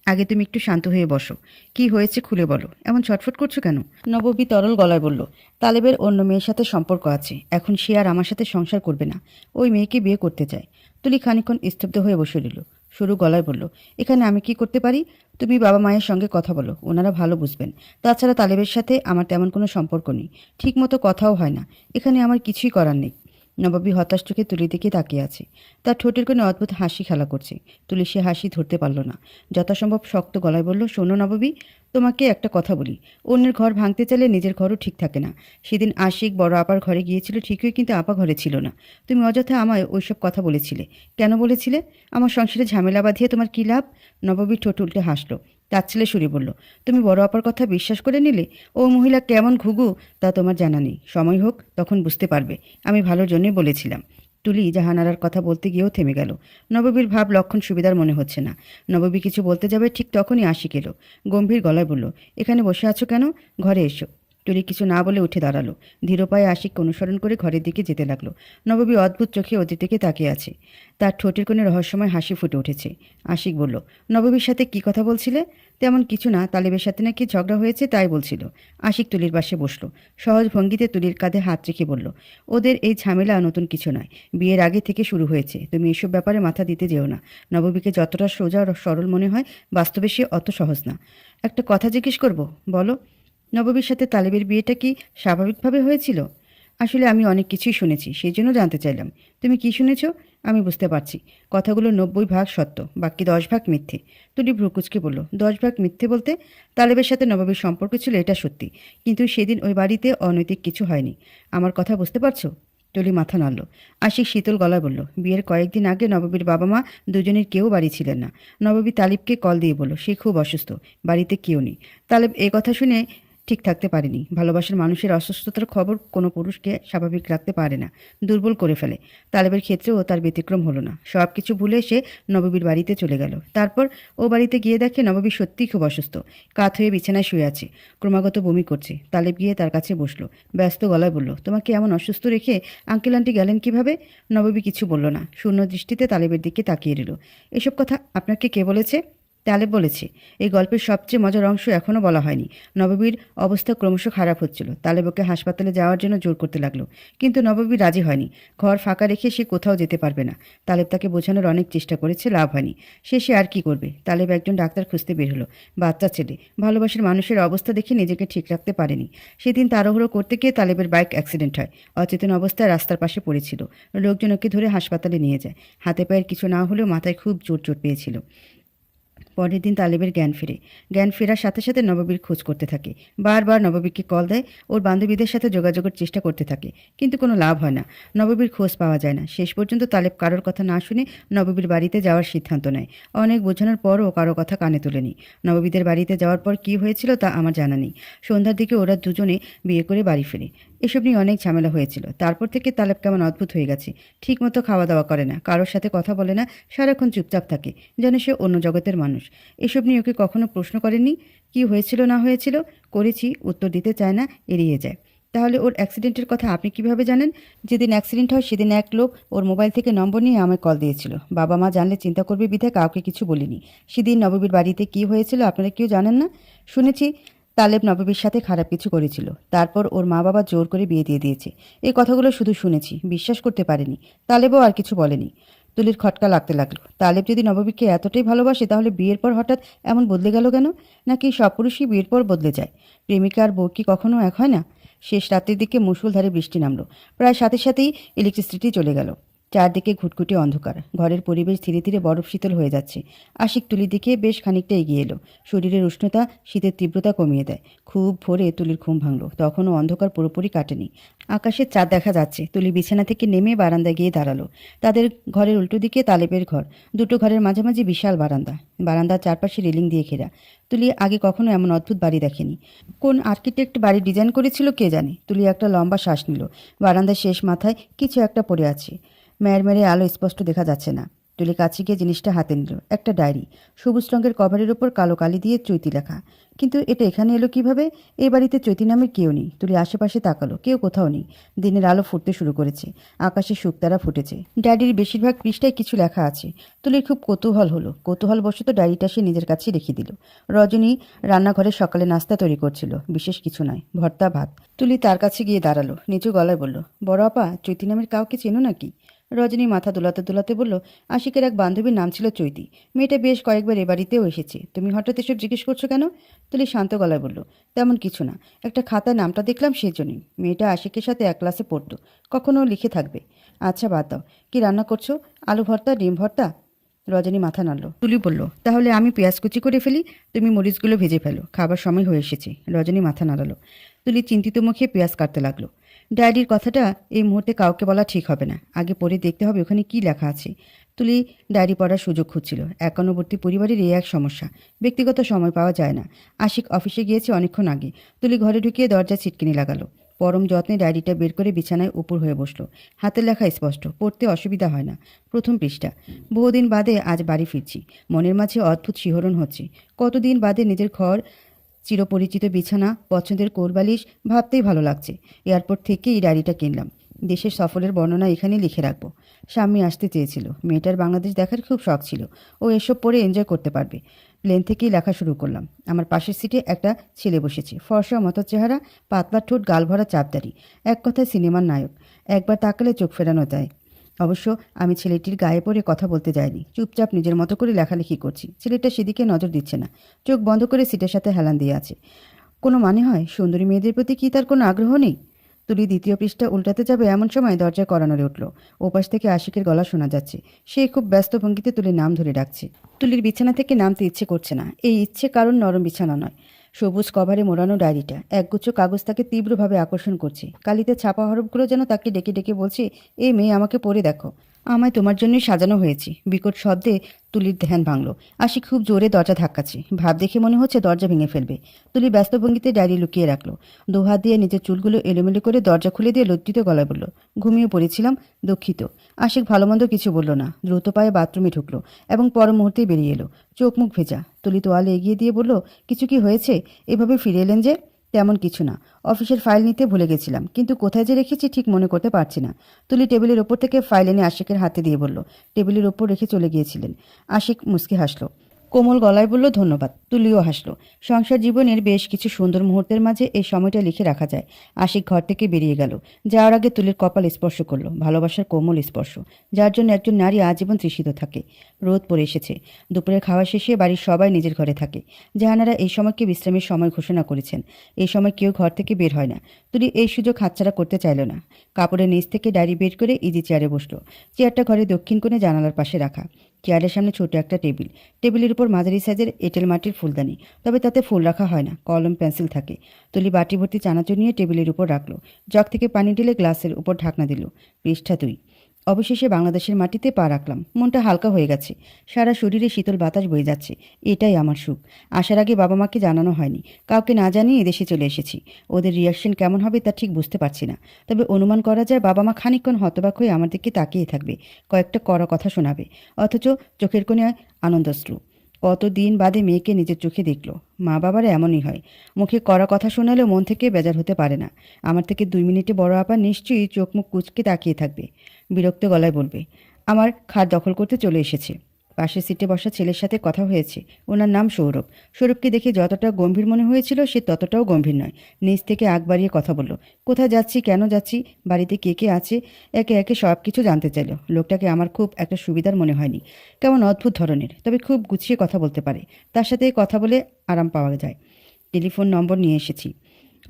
আগে তুমি একটু শান্ত হয়ে বসো। কি হয়েছে খুলে বলো, এমন ছটফট করছো কেন? নববী তরল গলায় বলল, তালেবের অন্য মেয়ের সাথে সম্পর্ক আছে। এখন সে আর আমার সাথে সংসার করবে না। ওই মেয়েকে বিয়ে করতে চায়। তুলি খানিকক্ষণ স্তব্ধ হয়ে বসে রইল। সরু গলায় বলল, এখানে আমি কি করতে পারি? তুমি বাবা মায়ের সঙ্গে কথা বলো, ওনারা ভালো বুঝবেন। তাছাড়া তালেবের সাথে আমার তেমন কোনো সম্পর্ক নেই। ঠিক মতো কথাও হয় না। এখানে আমার কিছুই করার নেই। নবাবী হতাশ চোখে তুলির দিকে তাকিয়ে আছে। তার ঠোঁটের কোনো অদ্ভুত হাসি খেলা করছে। তুলি সে হাসি ধরতে পারল না। যথাসম্ভব শক্ত গলায় বলল, শোনো নবাবী, তোমাকে একটা কথা বলি। অন্যের ঘর ভাঙতে চাইলে নিজের ঘরও ঠিক থাকে না। সেদিন আশিক বড় আপার ঘরে গিয়েছিল ঠিকই, কিন্তু আপা ঘরে ছিল না। তুমি অযথা আমায় ওইসব কথা বলেছিলে। কেন বলেছিলে? আমার সংসারে ঝামেলা বাঁধিয়ে তোমার কী লাভ? নবাবী ঠোঁট উল্টে হাসল। তাচ্ছিলে সুরে বলল, তুমি বড় আপার কথা বিশ্বাস করে নিলে? ও মহিলা কেমন ঘুঘু তা তোমার জানা নেই। সময় হোক, তখন বুঝতে পারবে। আমি ভালোর জন্যই বলেছিলাম। তুলি জাহানারার কথা বলতে গিয়েও থেমে গেল। নববীর ভাব লক্ষণ সুবিধার মনে হচ্ছে না। নববী কিছু বলতে যাবে, ঠিক তখনই আশিক এলো। গম্ভীর গলায় বলল, এখানে বসে আছো কেন? ঘরে এসো। তুলি কিছু না বলে উঠে দাঁড়ালো। ধীর পায়ে আশিককে অনুসরণ করে ঘরের দিকে যেতে লাগলো। নববী অদ্ভুত চোখে ওদের দিকে তাকিয়ে আছে। তার ঠোঁটের কোণে রহস্যময় হাসি ফুটে উঠেছে। আশিক বলল, নববীর সাথে কি কথা বলছিলে? তেমন কিছু না, তালেবের সাথে নাকি ঝগড়া হয়েছে তাই বলছিল। আশিক তুলির পাশে বসলো। সহজ ভঙ্গিতে তুলির কাঁধে হাত রেখে বলল, ওদের এই ঝামেলা নতুন কিছু নয়, বিয়ের আগে থেকে শুরু হয়েছে। তুমি এসব ব্যাপারে মাথা দিতে যেও না। নববীকে যতটা সোজা আর সরল মনে হয়, বাস্তবে সে অত সহজ না। একটা কথা জিজ্ঞেস করব, বলো। নববীর সাথে তালেবের বিয়েটা কি স্বাভাবিকভাবে হয়েছিল? আসলে আমি অনেক কিছুই শুনেছি, সেই জন্য জানতে চাইলাম। তুমি কি শুনেছ? আমি বুঝতে পারছি। কথাগুলো 90% সত্য, বাকি 10% মিথ্যে। তুলি ভ্রুকুচকে বলল, 10% মিথ্যে বলতে? তালেবের সাথে নবাবের সম্পর্ক ছিল, এটা সত্যি। কিন্তু সেদিন ওই বাড়িতে অনৈতিক কিছু হয়নি। আমার কথা বুঝতে পারছো? তুলি মাথা নাড়ল। আশিক শীতল গলায় বলল, বিয়ের কয়েকদিন আগে নবাবীর বাবা মা দুজনের কেউ বাড়ি ছিলেন না। নবাবী তালিবকে কল দিয়ে বলল সে খুব অসুস্থ, বাড়িতে কেউ নেই। তালেব এই কথা শুনে ঠিক থাকতে পারেনি। ভালোবাসার মানুষের অসুস্থতার খবর কোনো পুরুষকে স্বাভাবিক রাখতে পারে না, দুর্বল করে ফেলে। তালেবের ক্ষেত্রেও তার ব্যতিক্রম হলো না। সব কিছু ভুলে সে নববীর বাড়িতে চলে গেল। তারপর ও বাড়িতে গিয়ে দেখে নববী সত্যিই খুব অসুস্থ, কাত হয়ে বিছানায় শুয়ে আছে, ক্রমাগত বমি করছে। তালেব গিয়ে তার কাছে বসলো, ব্যস্ত গলায় বলল, তোমাকে এমন অসুস্থ রেখে আঙ্কেল আন্টি গেলেন কিভাবে? নববী কিছু বলল না, শূন্য দৃষ্টিতে তালেবের দিকে তাকিয়ে রইল। এসব কথা আপনাকে কে বলেছে? তালেব বলেছে। এই গল্পের সবচেয়ে মজার অংশ এখনও বলা হয়নি। নববীর অবস্থা ক্রমশ খারাপ হচ্ছিল। তালেব ওকে হাসপাতালে যাওয়ার জন্য জোর করতে লাগলো, কিন্তু নববী রাজি হয়নি। ঘর ফাঁকা রেখে সে কোথাও যেতে পারবে না। তালেব তাকে বোঝানোর অনেক চেষ্টা করেছে, লাভ হয়নি। সে আর কি করবে? তালেব একজন ডাক্তার খুঁজতে বের হলো। বাচ্চা ছেলে, ভালোবাসার মানুষের অবস্থা দেখে নিজেকে ঠিক রাখতে পারেনি। সেদিন তাড়াহুড়ো করতে গিয়ে তালেবের বাইক অ্যাক্সিডেন্ট হয়। অচেতন অবস্থায় রাস্তার পাশে পড়েছিল। লোকজন ওকে ধরে হাসপাতালে নিয়ে যায়। হাতে পায়ের কিছু না হলেও মাথায় খুব জোর চোট পেয়েছিল। পরের দিন তালেবের জ্ঞান ফিরে। জ্ঞান ফেরার সাথে সাথে নবাবীর খোঁজ করতে থাকে। বারবার নবাবীকে কল দেয়, ওর বান্ধবীদের সাথে যোগাযোগের চেষ্টা করতে থাকে, কিন্তু কোনো লাভ হয় না। নবাবীর খোঁজ পাওয়া যায় না। শেষ পর্যন্ত তালেব কারোর কথা না শুনে নবাবীর বাড়িতে যাওয়ার সিদ্ধান্ত নেয়। অনেক বোঝানোর পরও কারো কথা কানে তোলেনি। নবাবীদের বাড়িতে যাওয়ার পর কী হয়েছিল তা আমার জানা নেই। সন্ধ্যার দিকে ওরা দুজনে বিয়ে করে বাড়ি ফেরে। এসব নিয়ে অনেক ঝামেলা হয়েছিল। তারপর থেকে তালেব কেমন অদ্ভুত হয়ে গেছে। ঠিকমতো খাওয়া দাওয়া করে না, কারোর সাথে কথা বলে না, সারাক্ষণ চুপচাপ থাকে, যেন সে অন্য জগতের মানুষ। এসব নিয়ে ওকে কখনো প্রশ্ন করেননি? কি হয়েছিল না হয়েছিল? করেছি, উত্তর দিতে চায় না, এড়িয়ে যায়। তাহলে ওর অ্যাক্সিডেন্টের কথা আপনি কিভাবে জানেন? যেদিন অ্যাক্সিডেন্ট হয় সেদিন এক লোক ওর মোবাইল থেকে নম্বর নিয়ে আমায় কল দিয়েছিল। বাবা মা জানলে চিন্তা করবে বিধায় কাউকে কিছু বলিনি। সেদিন নববীর বাড়িতে কি হয়েছিল আপনারা কেউ জানেন না? শুনেছি তালেব নববীর সাথে খারাপ কিছু করেছিল, তারপর ওর মা বাবা জোর করে বিয়ে দিয়ে দিয়েছে। এই কথাগুলো শুধু শুনেছি, বিশ্বাস করতে পারিনি। তালেবও আর কিছু বলেনি। তুলির খটকা লাগতে লাগলো। তালেব যদি নববীকে এতটাই ভালোবাসে, তাহলে বিয়ের পর হঠাৎ এমন বদলে গেল কেন? নাকি সব পুরুষই বিয়ের পর বদলে যায়? প্রেমিকা আর বউ কি কখনো এক হয় না? শেষ রাত্রির দিকে মুষলধারে বৃষ্টি নামলো। প্রায় সাথে সাথেই ইলেকট্রিসিটি চলে গেল। চারদিকে ঘুটঘুটে অন্ধকার। ঘরের পরিবেশ ধীরে ধীরে বরফ শীতল হয়ে যাচ্ছে। আশিক তুলির দিকে বেশ খানিকটা এগিয়ে এলো। শরীরের উষ্ণতা শীতের তীব্রতা কমিয়ে দেয়। খুব ভোরে তুলির ঘুম ভাঙল। তখনও অন্ধকার পুরোপুরি কাটেনি। আকাশে চাঁদ দেখা যাচ্ছে। তুলি বিছানা থেকে নেমে বারান্দায় গিয়ে দাঁড়ালো। তাদের ঘরের উল্টো দিকে তালেবের ঘর। দুটো ঘরের মাঝামাঝি বিশাল বারান্দা। বারান্দার চারপাশে রেলিং দিয়ে ঘেরা। তুলি আগে কখনো এমন অদ্ভুত বাড়ি দেখেনি। কোন আর্কিটেক্ট বাড়ি ডিজাইন করেছিল কে জানে। তুলি একটা লম্বা শ্বাস নিল। বারান্দার শেষ মাথায় কিছু একটা পড়ে আছে। মেরে আলো স্পষ্ট দেখা যাচ্ছে না। তুলি কাছে গিয়ে জিনিসটা হাতে নিল। একটা ডায়েরি। সবুজ রঙের কভারের ওপর কালো কালি দিয়ে চৈতি লেখা। কিন্তু এটা এখানে এলো কিভাবে? এই বাড়িতে চৈতি নামের কেউ নেই। তুলি আশেপাশে তাকালো, কেউ কোথাও নেই। দিনের আলো ফুটতে শুরু করেছে। আকাশে শুকতারা ফুটেছে। ডায়েরির বেশিরভাগ পৃষ্ঠায় কিছু লেখা আছে। তুলির খুব কৌতূহল হলো। কৌতূহলবশত ডায়েরিটা সে নিজের কাছেই রেখে দিল। রজনী রান্নাঘরে সকালে নাস্তা তৈরি করছিল। বিশেষ কিছু নয়, ভর্তা ভাত। তুলি তার কাছে গিয়ে দাঁড়ালো। নিচু গলায় বলল, বড় আপা, চৈতি নামের কাউকে চেনো নাকি? রজনী মাথা দোলাতে দোলাতে বলল, আশিকের এক বান্ধবীর নাম ছিল চৈতি। মেয়েটা বেশ কয়েকবার এ বাড়িতেও এসেছে। তুমি হঠাৎ এসব জিজ্ঞেস করছো কেন? তুলি শান্ত গলায় বলল, তেমন কিছু না, একটা খাতায় নামটা দেখলাম সেজন্যই। মেয়েটা আশিকের সাথে এক ক্লাসে পড়তো, কখনো লিখে থাকবে। আচ্ছা বাদ দাও, কি রান্না করছো? আলু ভর্তা, ডিম ভর্তা? রজনী মাথা নাড়ল। তুলি বলল, তাহলে আমি পেঁয়াজ কুচি করে ফেলি, তুমি মরিচগুলো ভেজে ফেলো, খাবার সময় হয়ে এসেছে। রজনী মাথা নাড়ালো। তুলি চিন্তিত মুখে পেঁয়াজ কাটতে লাগলো। ডায়েরির কথাটা এই মুহূর্তে কাউকে বলা ঠিক হবে না, আগে পড়ে দেখতে হবে ওখানে কি লেখা আছে। তুলি ডায়েরি পড়ার সুযোগ খুঁজছিল। একান্নবর্তী পরিবারের এই এক সমস্যা, ব্যক্তিগত সময় পাওয়া যায় না। আশিক অফিসে গিয়েছে অনেকক্ষণ আগে। তুলি ঘরে ঢুকিয়ে দরজা ছিটকিনি লাগালো। পরম যত্নে ডায়েরিটা বের করে বিছানায় উপর হয়ে বসলো। হাতের লেখা স্পষ্ট, পড়তে অসুবিধা হয় না। প্রথম পৃষ্ঠা। বহুদিন বাদে আজ বাড়ি ফিরছি, মনের মাঝে অদ্ভুত শিহরণ হচ্ছে। কতদিন বাদে নিজের ঘর, চিরপরিচিত বিছানা, পছন্দের কোলবালিশ, ভাবতেই ভালো লাগছে। এয়ারপোর্ট থেকে এই ডায়েরিটা কিনলাম। দেশের সফরের বর্ণনা এখানে লিখে রাখবো। স্বামী আসতে চেয়েছিল, মেয়েটার বাংলাদেশ দেখার খুব শখ ছিল, ও এসব পড়ে এনজয় করতে পারবে। প্লেন থেকেই লেখা শুরু করলাম। আমার পাশের সিটে একটা ছেলে বসেছে, ফর্সা মতো চেহারা, পাতলা ঠোঁট, গাল ভরা চাপদারি, এক কথায় সিনেমার নায়ক। একবার তাকালে চোখ ফেরানো যায়। অবশ্য আমি ছেলেটির গায়ে পড়ে কথা বলতে যাইনি, চুপচাপ নিজের মতো করে লেখালেখি করছি। ছেলেটা সেদিকে নজর দিচ্ছে না, চোখ বন্ধ করে সিটের সাথে হেলান দিয়ে আছে। কোনো মানে হয়? সুন্দরী মেয়েদের প্রতি কি তার কোনো আগ্রহ নেই? তুলি দ্বিতীয় পৃষ্ঠা উল্টাতে যাবে এমন সময় দরজায় কড়া নড়ে উঠল। ওপাশ থেকে আশিকের গলা শোনা যাচ্ছে। সে খুব ব্যস্ত ভঙ্গিতে তুলির নাম ধরে ডাকছে। তুলির বিছানা থেকে নামতে ইচ্ছে করছে না। এই ইচ্ছে কারণ নরম বিছানা নয়, সবুজ কভারে মোড়ানো ডায়েরিটা। একগুচ্ছ কাগজ তাকে তীব্রভাবে আকর্ষণ করছে। কালিতে ছাপা হরফগুলো যেন তাকে ডেকে ডেকে বলছে, এই মেয়ে, আমাকে পড়ে দেখো, আমায় তোমার জন্যই সাজানো হয়েছে। বিকট শব্দে তুলির ধ্যান ভাঙল। আশিক খুব জোরে দরজা ধাক্কাচ্ছে। ভাব দেখে মনে হচ্ছে দরজা ভেঙে ফেলবে। তুলি ব্যস্ত ভঙ্গিতে ডায়েরি লুকিয়ে রাখলো। দুহাত দিয়ে নিজের চুলগুলো এলোমেলো করে দরজা খুলে দিয়ে লজ্জিত গলায় বলল, ঘুমিয়ে পড়েছিলাম, দুঃখিত। আশিক ভালোমন্দ কিছু বলল না, দ্রুত পায়ে বাথরুমে ঢুকলো এবং পর মুহূর্তেই বেরিয়ে এলো, চোখ মুখ ভেজা। তুলি তোয়ালে এগিয়ে দিয়ে বলল, কিছু কি হয়েছে? এভাবে ফিরে এলেন যে? তেমন কিছু না, অফিসের ফাইল নিতে ভুলে গেছিলাম, কিন্তু কোথায় যে রেখেছি ঠিক মনে করতে পারছি না। তুলি টেবিলের ওপর থেকে ফাইল এনে আশিকের হাতে দিয়ে বলল, টেবিলের ওপর রেখে চলে গিয়েছিলেন। আশিক মুচকি হাসল, কোমল গলায় বলল, ধন্যবাদ। তুলিও হাসল। সংসার জীবনের বেশ কিছু সুন্দর মুহূর্তের মাঝে এই সময়টা লিখে রাখা যায়। আশিক ঘর থেকে বেরিয়ে গেল। যাওয়ার আগে তুলির কপাল স্পর্শ করলো, ভালোবাসার কোমল স্পর্শ, যার জন্য একজন নারী আজীবন তৃষিত থাকে। রোদ পড়ে এসেছে। দুপুরের খাওয়া শেষে বাড়ির সবাই নিজের ঘরে থাকে। জাহানারা এই সময়কে বিশ্রামের সময় ঘোষণা করেছেন। এই সময় কেউ ঘর থেকে বের হয় না। তুলি এই সুযোগ হাতছাড়া করতে চাইল না। কাপড়ের নিচ থেকে ডায়েরি বের করে ইজি চেয়ারে বসলো। চেয়ারটা ঘরে দক্ষিণ কোণে জানালার পাশে রাখা। চেয়ারের সামনে ছোট একটা টেবিল। টেবিলের উপর মাঝারি সাইজের এঁটেল মাটির ফুলদানি, তবে তাতে ফুল রাখা হয় না, কলম পেন্সিল থাকে। তুলি বাটি ভর্তি চানাচুর নিয়ে টেবিলের উপর রাখলো। জগ থেকে পানি ঢেলে গ্লাসের উপর ঢাকনা দিল। পৃষ্ঠা 2। অবশেষে বাংলাদেশের মাটিতে পা রাখলাম। মনটা হালকা হয়ে গেছে। সারা শরীরে শীতল বাতাস বয়ে যাচ্ছে। এটাই আমার সুখ। আসার আগে বাবা মাকে জানানো হয়নি। কাউকে না জানিয়ে এদেশে চলে এসেছি। ওদের রিয়াকশন কেমন হবে তা ঠিক বুঝতে পারছি না। তবে অনুমান করা যায় বাবা মা খানিকক্ষণ হতবাক হয়ে আমার দিকে তাকিয়ে থাকবে, কয়েকটা কড়া কথা শোনাবে, অথচ চোখের কোণে আনন্দশ্রু। কতদিন বাদে মেয়েকে নিজের চোখে দেখল। মা বাবারা এমনই হয়, মুখে কড়া কথা শোনালেও মন থেকে বেজার হতে পারে না। আমার থেকে 2 মিনিটে বড় আপা নিশ্চয়ই চোখ মুখ কুচকে তাকিয়ে থাকবে, বিরক্ত গলায় বলবে, আমার খাট দখল করতে চলে এসেছে। পাশের সিটে বসা ছেলের সাথে কথা হয়েছে। ওনার নাম সৌরভ। সৌরভকে দেখে যতটা গম্ভীর মনে হয়েছিল সে ততটাও গম্ভীর নয়। নিজ থেকে আগ বাড়িয়ে কথা বলল, কোথায় যাচ্ছি, কেন যাচ্ছি, বাড়িতে কে কে আছে, একে একে সব কিছু জানতে চাইল। লোকটাকে আমার খুব একটা সুবিধার মনে হয়নি। কেমন অদ্ভুত ধরনের, তবে খুব গুছিয়ে কথা বলতে পারে। তার সাথে কথা বলে আরাম পাওয়া যায়। টেলিফোন নম্বর নিয়ে এসেছি,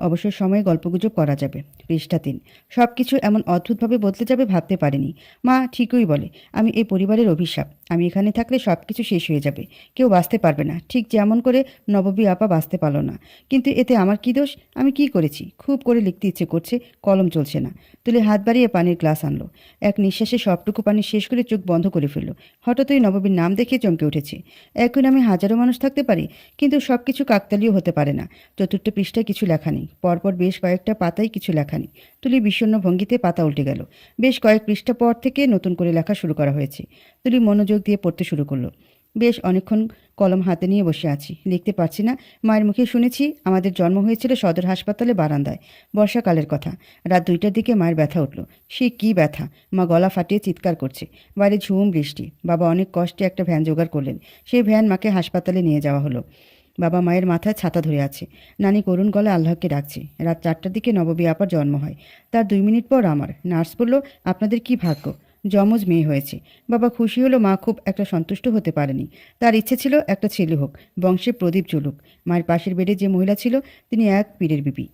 অবসর সময়ে গল্পগুজব করা যাবে। পৃষ্ঠা 3। সব কিছু এমন অদ্ভুতভাবে বদলে যাবে ভাবতে পারিনি। মা ঠিকই বলে, আমি এই পরিবারের অভিশাপ। আমি এখানে থাকলে সব কিছু শেষ হয়ে যাবে, কেউ বাঁচতে পারবে না, ঠিক যেমন করে নববী আপা বাঁচতে পারল না। কিন্তু এতে আমার কি দোষ? আমি কি করেছি? খুব করে লিখতে ইচ্ছে করছে, কলম চলছে না। তুলে হাত বাড়িয়ে পানির গ্লাস আনলো। এক নিঃশ্বাসে সবটুকু পানি শেষ করে চোখ বন্ধ করে ফেলল। হঠাৎই নববীর নাম দেখে চমকে উঠেছে। একই নামে হাজারো মানুষ থাকতে পারে, কিন্তু সব কিছু কাকতালীয় হতে পারে না। চতুর্থ পৃষ্ঠায় কিছু লেখা নেই। পরপর বেশ কয়েকটা পাতায় কিছু লেখা নেই। তুলি বিষণ্ণ ভঙ্গিতে পাতা উল্টে গেল। বেশ কয়েক পৃষ্ঠা পর থেকে নতুন করে লেখা শুরু করা হয়েছে। তুলি মনোযোগ দিয়ে পড়তে শুরু করলো। বেশ অনেকক্ষণ কলম হাতে নিয়ে বসে আছি, লিখতে পারছি না। মায়ের মুখে শুনেছি আমাদের জন্ম হয়েছিল সদর হাসপাতালে বারান্দায়। বর্ষাকালের কথা। রাত 2টার দিকে মায়ের ব্যথা উঠল। সে কি ব্যথা! মা গলা ফাটিয়ে চিৎকার করছে। বাইরে ঝুম বৃষ্টি। বাবা অনেক কষ্টে একটা ভ্যান জোগাড় করলেন। সেই ভ্যান মাকে হাসপাতালে নিয়ে যাওয়া হলো। বাবা মায়ের মাথায় ছাতা ধরে আছে। নানি করুণ গলায় আল্লাহকে ডাকছে। রাত 4টার দিকে নববী আপার জন্ম হয়। তার 2 মিনিট পর আমার। নার্স বলল, আপনাদের কি ভাগ্য, যমজ মেয়ে হয়েছে। বাবা খুশি হলো, মা খুব একটা সন্তুষ্ট হতে পারেনি। তার ইচ্ছে ছিল একটা ছেলে হোক, বংশে প্রদীপ জ্বলুক। মায়ের পাশের বেডে যে মহিলা ছিল তিনি এক পীরের বিবি।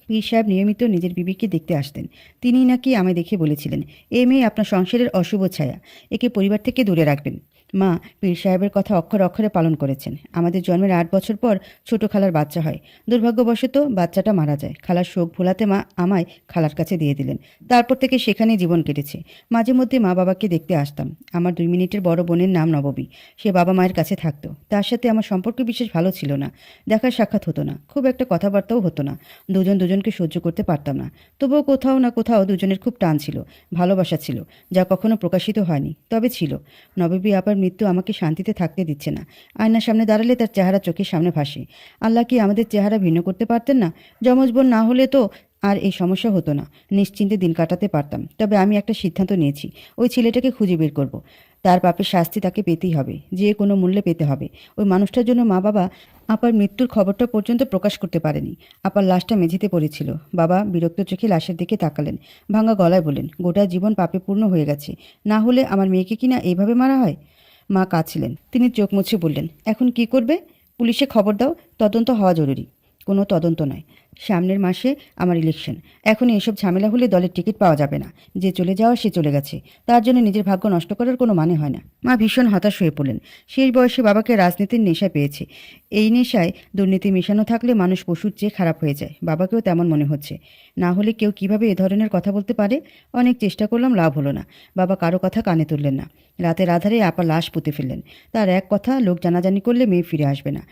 পীর সাহেব নিয়মিত নিজের বিবিকে দেখতে আসতেন। তিনিই নাকি আমায় দেখে বলেছিলেন, এ মেয়ে আপনার সংসারের অশুভ ছায়া, একে পরিবার থেকে দূরে রাখবেন। মা পীর সাহেবের কথা অক্ষরে অক্ষরে পালন করেছেন। আমাদের জন্মের 8 বছর পর ছোট খালার বাচ্চা হয়। দুর্ভাগ্যবশত বাচ্চাটা মারা যায়। খালার শোক ভোলাতে মা আমায় খালার কাছে দিয়ে দিলেন। তারপর থেকে সেখানেই জীবন কেটেছে। মাঝে মধ্যে মা বাবাকে দেখতে আসতাম। আমার 2 মিনিটের বড় বোনের নাম নববী। সে বাবা মায়ের কাছে থাকতো। তার সাথে আমার সম্পর্ক বিশেষ ভালো ছিল না। দেখা সাক্ষাৎ হতো না, খুব একটা কথাবার্তাও হতো না। দুজন দুজনকে সহ্য করতে পারতাম না। তবুও কোথাও না কোথাও দুজনের খুব টান ছিল, ভালোবাসা ছিল, যা কখনো প্রকাশিত হয়নি, তবে ছিল। নববী আপার মৃত্যু আমাকে শান্তিতে থাকতে দিচ্ছে না। আয়নার সামনে দাঁড়ালে তার চেহারা চোখের সামনে ভাসে। আল্লাহ কি আমাদের চেহারা ভিন্ন করতে পারতেন না? যমজ বোন না হলে তো আর এই সমস্যা হতো না। নিশ্চিন্তে দিন কাটাতে পারতাম। তবে আমি একটা সিদ্ধান্ত নিয়েছি, ওই ছেলেটাকে খুঁজে বের করব। তার পাপের শাস্তি তাকে পেতেই হবে, যে কোনো মূল্যে পেতে হবে। ওই মানুষটার জন্য মা বাবা আপার মৃত্যুর খবরটা পর্যন্ত প্রকাশ করতে পারেনি। আপার লাশটা মেঝেতে পড়েছিল। বাবা বিরক্ত চোখে লাশের দিকে তাকালেন, ভাঙা গলায় বললেন, গোটা জীবন পাপে পূর্ণ হয়ে গেছে। না হলে আমার মেয়েকে কিনা এইভাবে মারা হয়? মা কাঁদছিলেন। তিনি চোখ মুছে বললেন, এখন কি করবে? পুলিশে খবর দাও, তদন্ত হওয়া জরুরি। কোনো তদন্ত নয়, সামনের মাসে আমার ইলেকশন। এখন এসব ঝামেলা হলে দলের টিকিট পাওয়া যাবে না। যে চলে যাওয়া সে চলে গেছে, তার জন্য নিজের ভাগ্য নষ্ট করার কোনো মানে হয় না। মা ভীষণ হতাশ হয়ে পড়লেন। শেষ বয়সে বাবাকে রাজনীতির নেশায় পেয়েছে। এই নেশায় দুর্নীতি মেশানো থাকলে মানুষ পশুর চেয়ে খারাপ হয়ে যায়। বাবাকেও তেমন মনে হচ্ছে। না হলে কেউ কিভাবে এ ধরনের কথা বলতে পারে? অনেক চেষ্টা করলাম, লাভ হলো না। বাবা কারো কথা কানে তুললেন না। রাতের আধারে আপা লাশ পুঁতে ফেললেন। তার এক কথা, লোক জানাজানি করলে মেয়ে ফিরে আসবে না।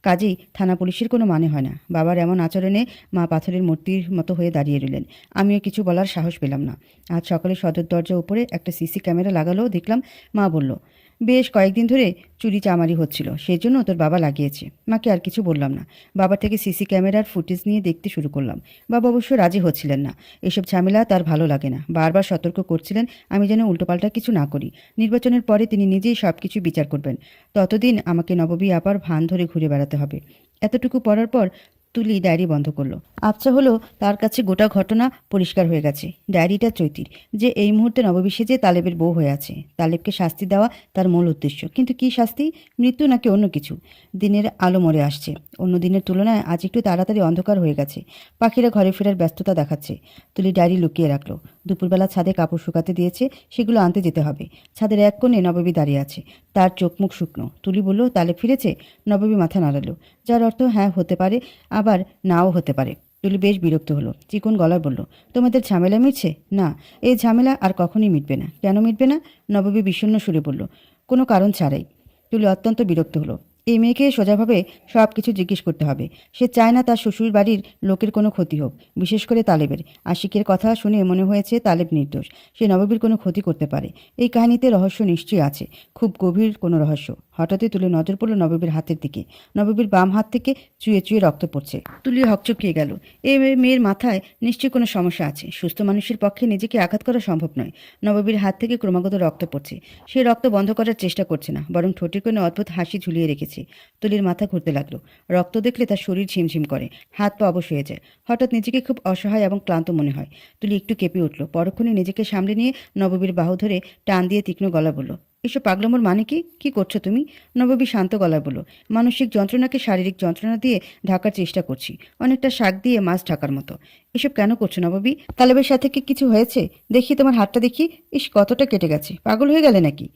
কাজেই থানা পুলিশের কোনো মানে হয় না। বাবার এমন আচরণে মা পাথরের মূর্তির মতো হয়ে দাঁড়িয়ে রইলেন। আমিও কিছু বলার সাহস পেলাম না। আজ সকালে সদর দরজার উপরে একটা সিসি ক্যামেরা লাগালো দেখলাম। মা বলল, বেশ কয়েকদিন ধরে চুরি চামারি হচ্ছিল, সেজন্য তোর বাবা লাগিয়েছে। মাকে আর কিছু বললাম না। বাবার থেকে সিসি ক্যামেরার ফুটেজ নিয়ে দেখতে শুরু করলাম। বাবা অবশ্য রাজি হচ্ছিলেন না। এসব ঝামেলা তার ভালো লাগে না। বারবার সতর্ক করছিলেন আমি যেন উল্টোপাল্টা কিছু না করি। নির্বাচনের পরে তিনি নিজেই সব কিছু বিচার করবেন। ততদিন আমাকে নববী আপার ভান ধরে ঘুরে বেড়াতে হবে। এতটুকু পড়ার পর তুলি ডায়েরি বন্ধ করলো। আচ্ছা হলো তার কাছে গোটা ঘটনা পরিষ্কার হয়ে গেছে। ডায়েরিটা চৈতির, যে এই মুহূর্তে নববী সেজে তালেবের বউ হয়ে আছে। তালেবকে শাস্তি দেওয়া তার মূল উদ্দেশ্য। কিন্তু কি শাস্তি? মৃত্যু নাকি অন্য কিছু? দিনের আলো মরে আসছে। অন্য দিনের তুলনায় আজ একটু তাড়াতাড়ি অন্ধকার হয়ে গেছে। পাখিরা ঘরে ফেরার ব্যস্ততা দেখাচ্ছে। তুলি ডায়েরি লুকিয়ে রাখলো। দুপুরবেলা ছাদে কাপড় শুকাতে দিয়েছে, সেগুলো আনতে যেতে হবে। ছাদের এক কোণে নববী দাঁড়িয়ে আছে। তার চোখ মুখ শুকনো। তুলি বলল, তালেব ফিরেছে? নববী মাথা নাড়ালো, যার অর্থ হ্যাঁ হতে পারে, আবার নাও হতে পারে। তুলি বেশ বিরক্ত হলো, চিকন গলায় বলল, তোমাদের ঝামেলা মিটছে? না, এই ঝামেলা আর কখনই মিটবে না। কেন মিটবে না? নববী বিষণ্ণ সুরে বলল, কোনো কারণ ছাড়াই। তুলি অত্যন্ত বিরক্ত হলো। এই মেয়েকে সোজাভাবে সব কিছু জিজ্ঞেস করতে হবে। সে চায় না তার শ্বশুর বাড়ির লোকের কোনো ক্ষতি হোক, বিশেষ করে তালেবের। আশিকের কথা শুনে মনে হয়েছে তালেব নির্দোষ। সে নববীর কোনো ক্ষতি করতে পারে। এই কাহিনীতে রহস্য নিশ্চয়ই আছে, খুব গভীর কোনো রহস্য। হঠাৎই তুলে নজর পড়ল নববীর হাতের দিকে। নববীর বাম হাত থেকে চুয়ে চুয়ে রক্ত পড়ছে। তুলি হকচকিয়ে গেল। এই মেয়ের মাথায় নিশ্চয়ই কোনো সমস্যা আছে। সুস্থ মানুষের পক্ষে নিজেকে আঘাত করা সম্ভব নয়। নববীর হাত থেকে ক্রমাগত রক্ত পড়ছে। সে রক্ত বন্ধ করার চেষ্টা করছে না, বরং ঠোঁটের কোণে অদ্ভুত হাসি ঝুলিয়ে রেখেছে। তুলির মাথা ঘুরতে লাগলো। রক্ত দেখলে তার শরীর ঝিমঝিম করে, হাত পা অবশ হয়ে যায়। হঠাৎ নিজেকে খুব অসহায় এবং ক্লান্ত মনে হয়। তুলি একটু কেঁপে উঠল। পরক্ষণে নিজেকে সামলে নিয়ে নববীর বাহু ধরে টান দিয়ে তীক্ষ্ণ গলা বলল, এসব পাগলামোর মানে কি? কি করছো তুমি? নববী শান্ত গলায় বলল, মানসিক যন্ত্রণাকে শারীরিক যন্ত্রণা দিয়ে ঢাকার চেষ্টা করছি, অনেকটা শাক দিয়ে মাছ ঢাকার মতো। এসব কেন করছো নববী? তালেবের সাথে কি কিছু হয়েছে? দেখি তোমার হাতটা দেখি। ইস, কতটা কেটে গেছে। পাগল হয়ে গেলে নাকি?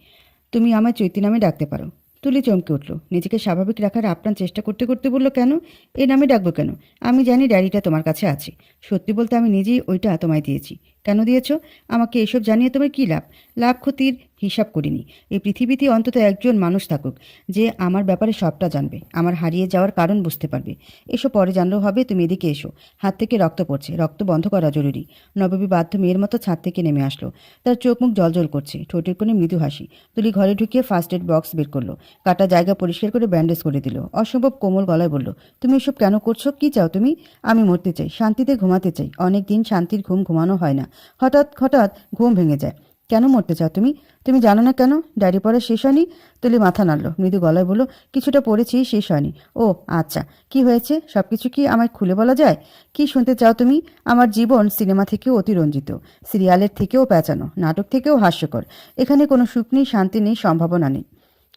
তুমি আমায় চৈতি নামে ডাকতে পারো। তুলি চমকে উঠল। নিজেকে স্বাভাবিক রাখার আপ্রাণ চেষ্টা করতে করতে বলল, কেন? এই নামে ডাকবো কেন? আমি জানি ডায়েরিটা তোমার কাছে আছে। সত্যি বলতে আমি নিজেই ওইটা তোমায় দিয়েছি। কেন দিয়েছ? আমাকে এসব জানিয়ে তোমার কী লাভ? লাভ ক্ষতির হিসাব করিনি। এই পৃথিবীতে অন্তত একজন মানুষ থাকুক যে আমার ব্যাপারে সবটা জানবে, আমার হারিয়ে যাওয়ার কারণ বুঝতে পারবে। এসব পরে জানলেও হবে। তুমি এদিকে এসো। হাত থেকে রক্ত পড়ছে, রক্ত বন্ধ করা জরুরি। নববী বাধ্য মেয়ের মতো ছাদ থেকে নেমে আসলো। তার চোখ মুখ জলজল করছে, ঠোঁটের কোণে মৃদু হাসি। তুলি ঘরে ঢুকিয়ে ফার্স্ট এড বক্স বের করলো। কাটা জায়গা পরিষ্কার করে ব্যান্ডেজ করে দিল। অসম্ভব কোমল গলায় বলল, তুমি এসব কেন করছো? কি চাও তুমি? আমি মরতে চাই, শান্তিতে ঘুমাতে চাই। অনেক দিন শান্তির ঘুম ঘুমানো হয় না। হঠাৎ হঠাৎ ঘুম ভেঙে যায়। কেন মরতে চাও তুমি? তুমি জানো না কেন ডায়েরি পড়া শেষ হয়নি? তুলি মাথা নাড়ল, মৃদু গলায় বলল, কিছুটা পড়েছি, শেষ হয়নি। ও আচ্ছা, কি হয়েছে? সবকিছু কি আমায় খুলে বলা যায়? কি শুনতে চাও তুমি? আমার জীবন সিনেমা থেকেও অতিরঞ্জিত, সিরিয়ালের থেকেও প্যাঁচানো, নাটক থেকেও হাস্যকর। এখানে কোনো সুখ নেই, শান্তি নেই, সম্ভাবনা নেই।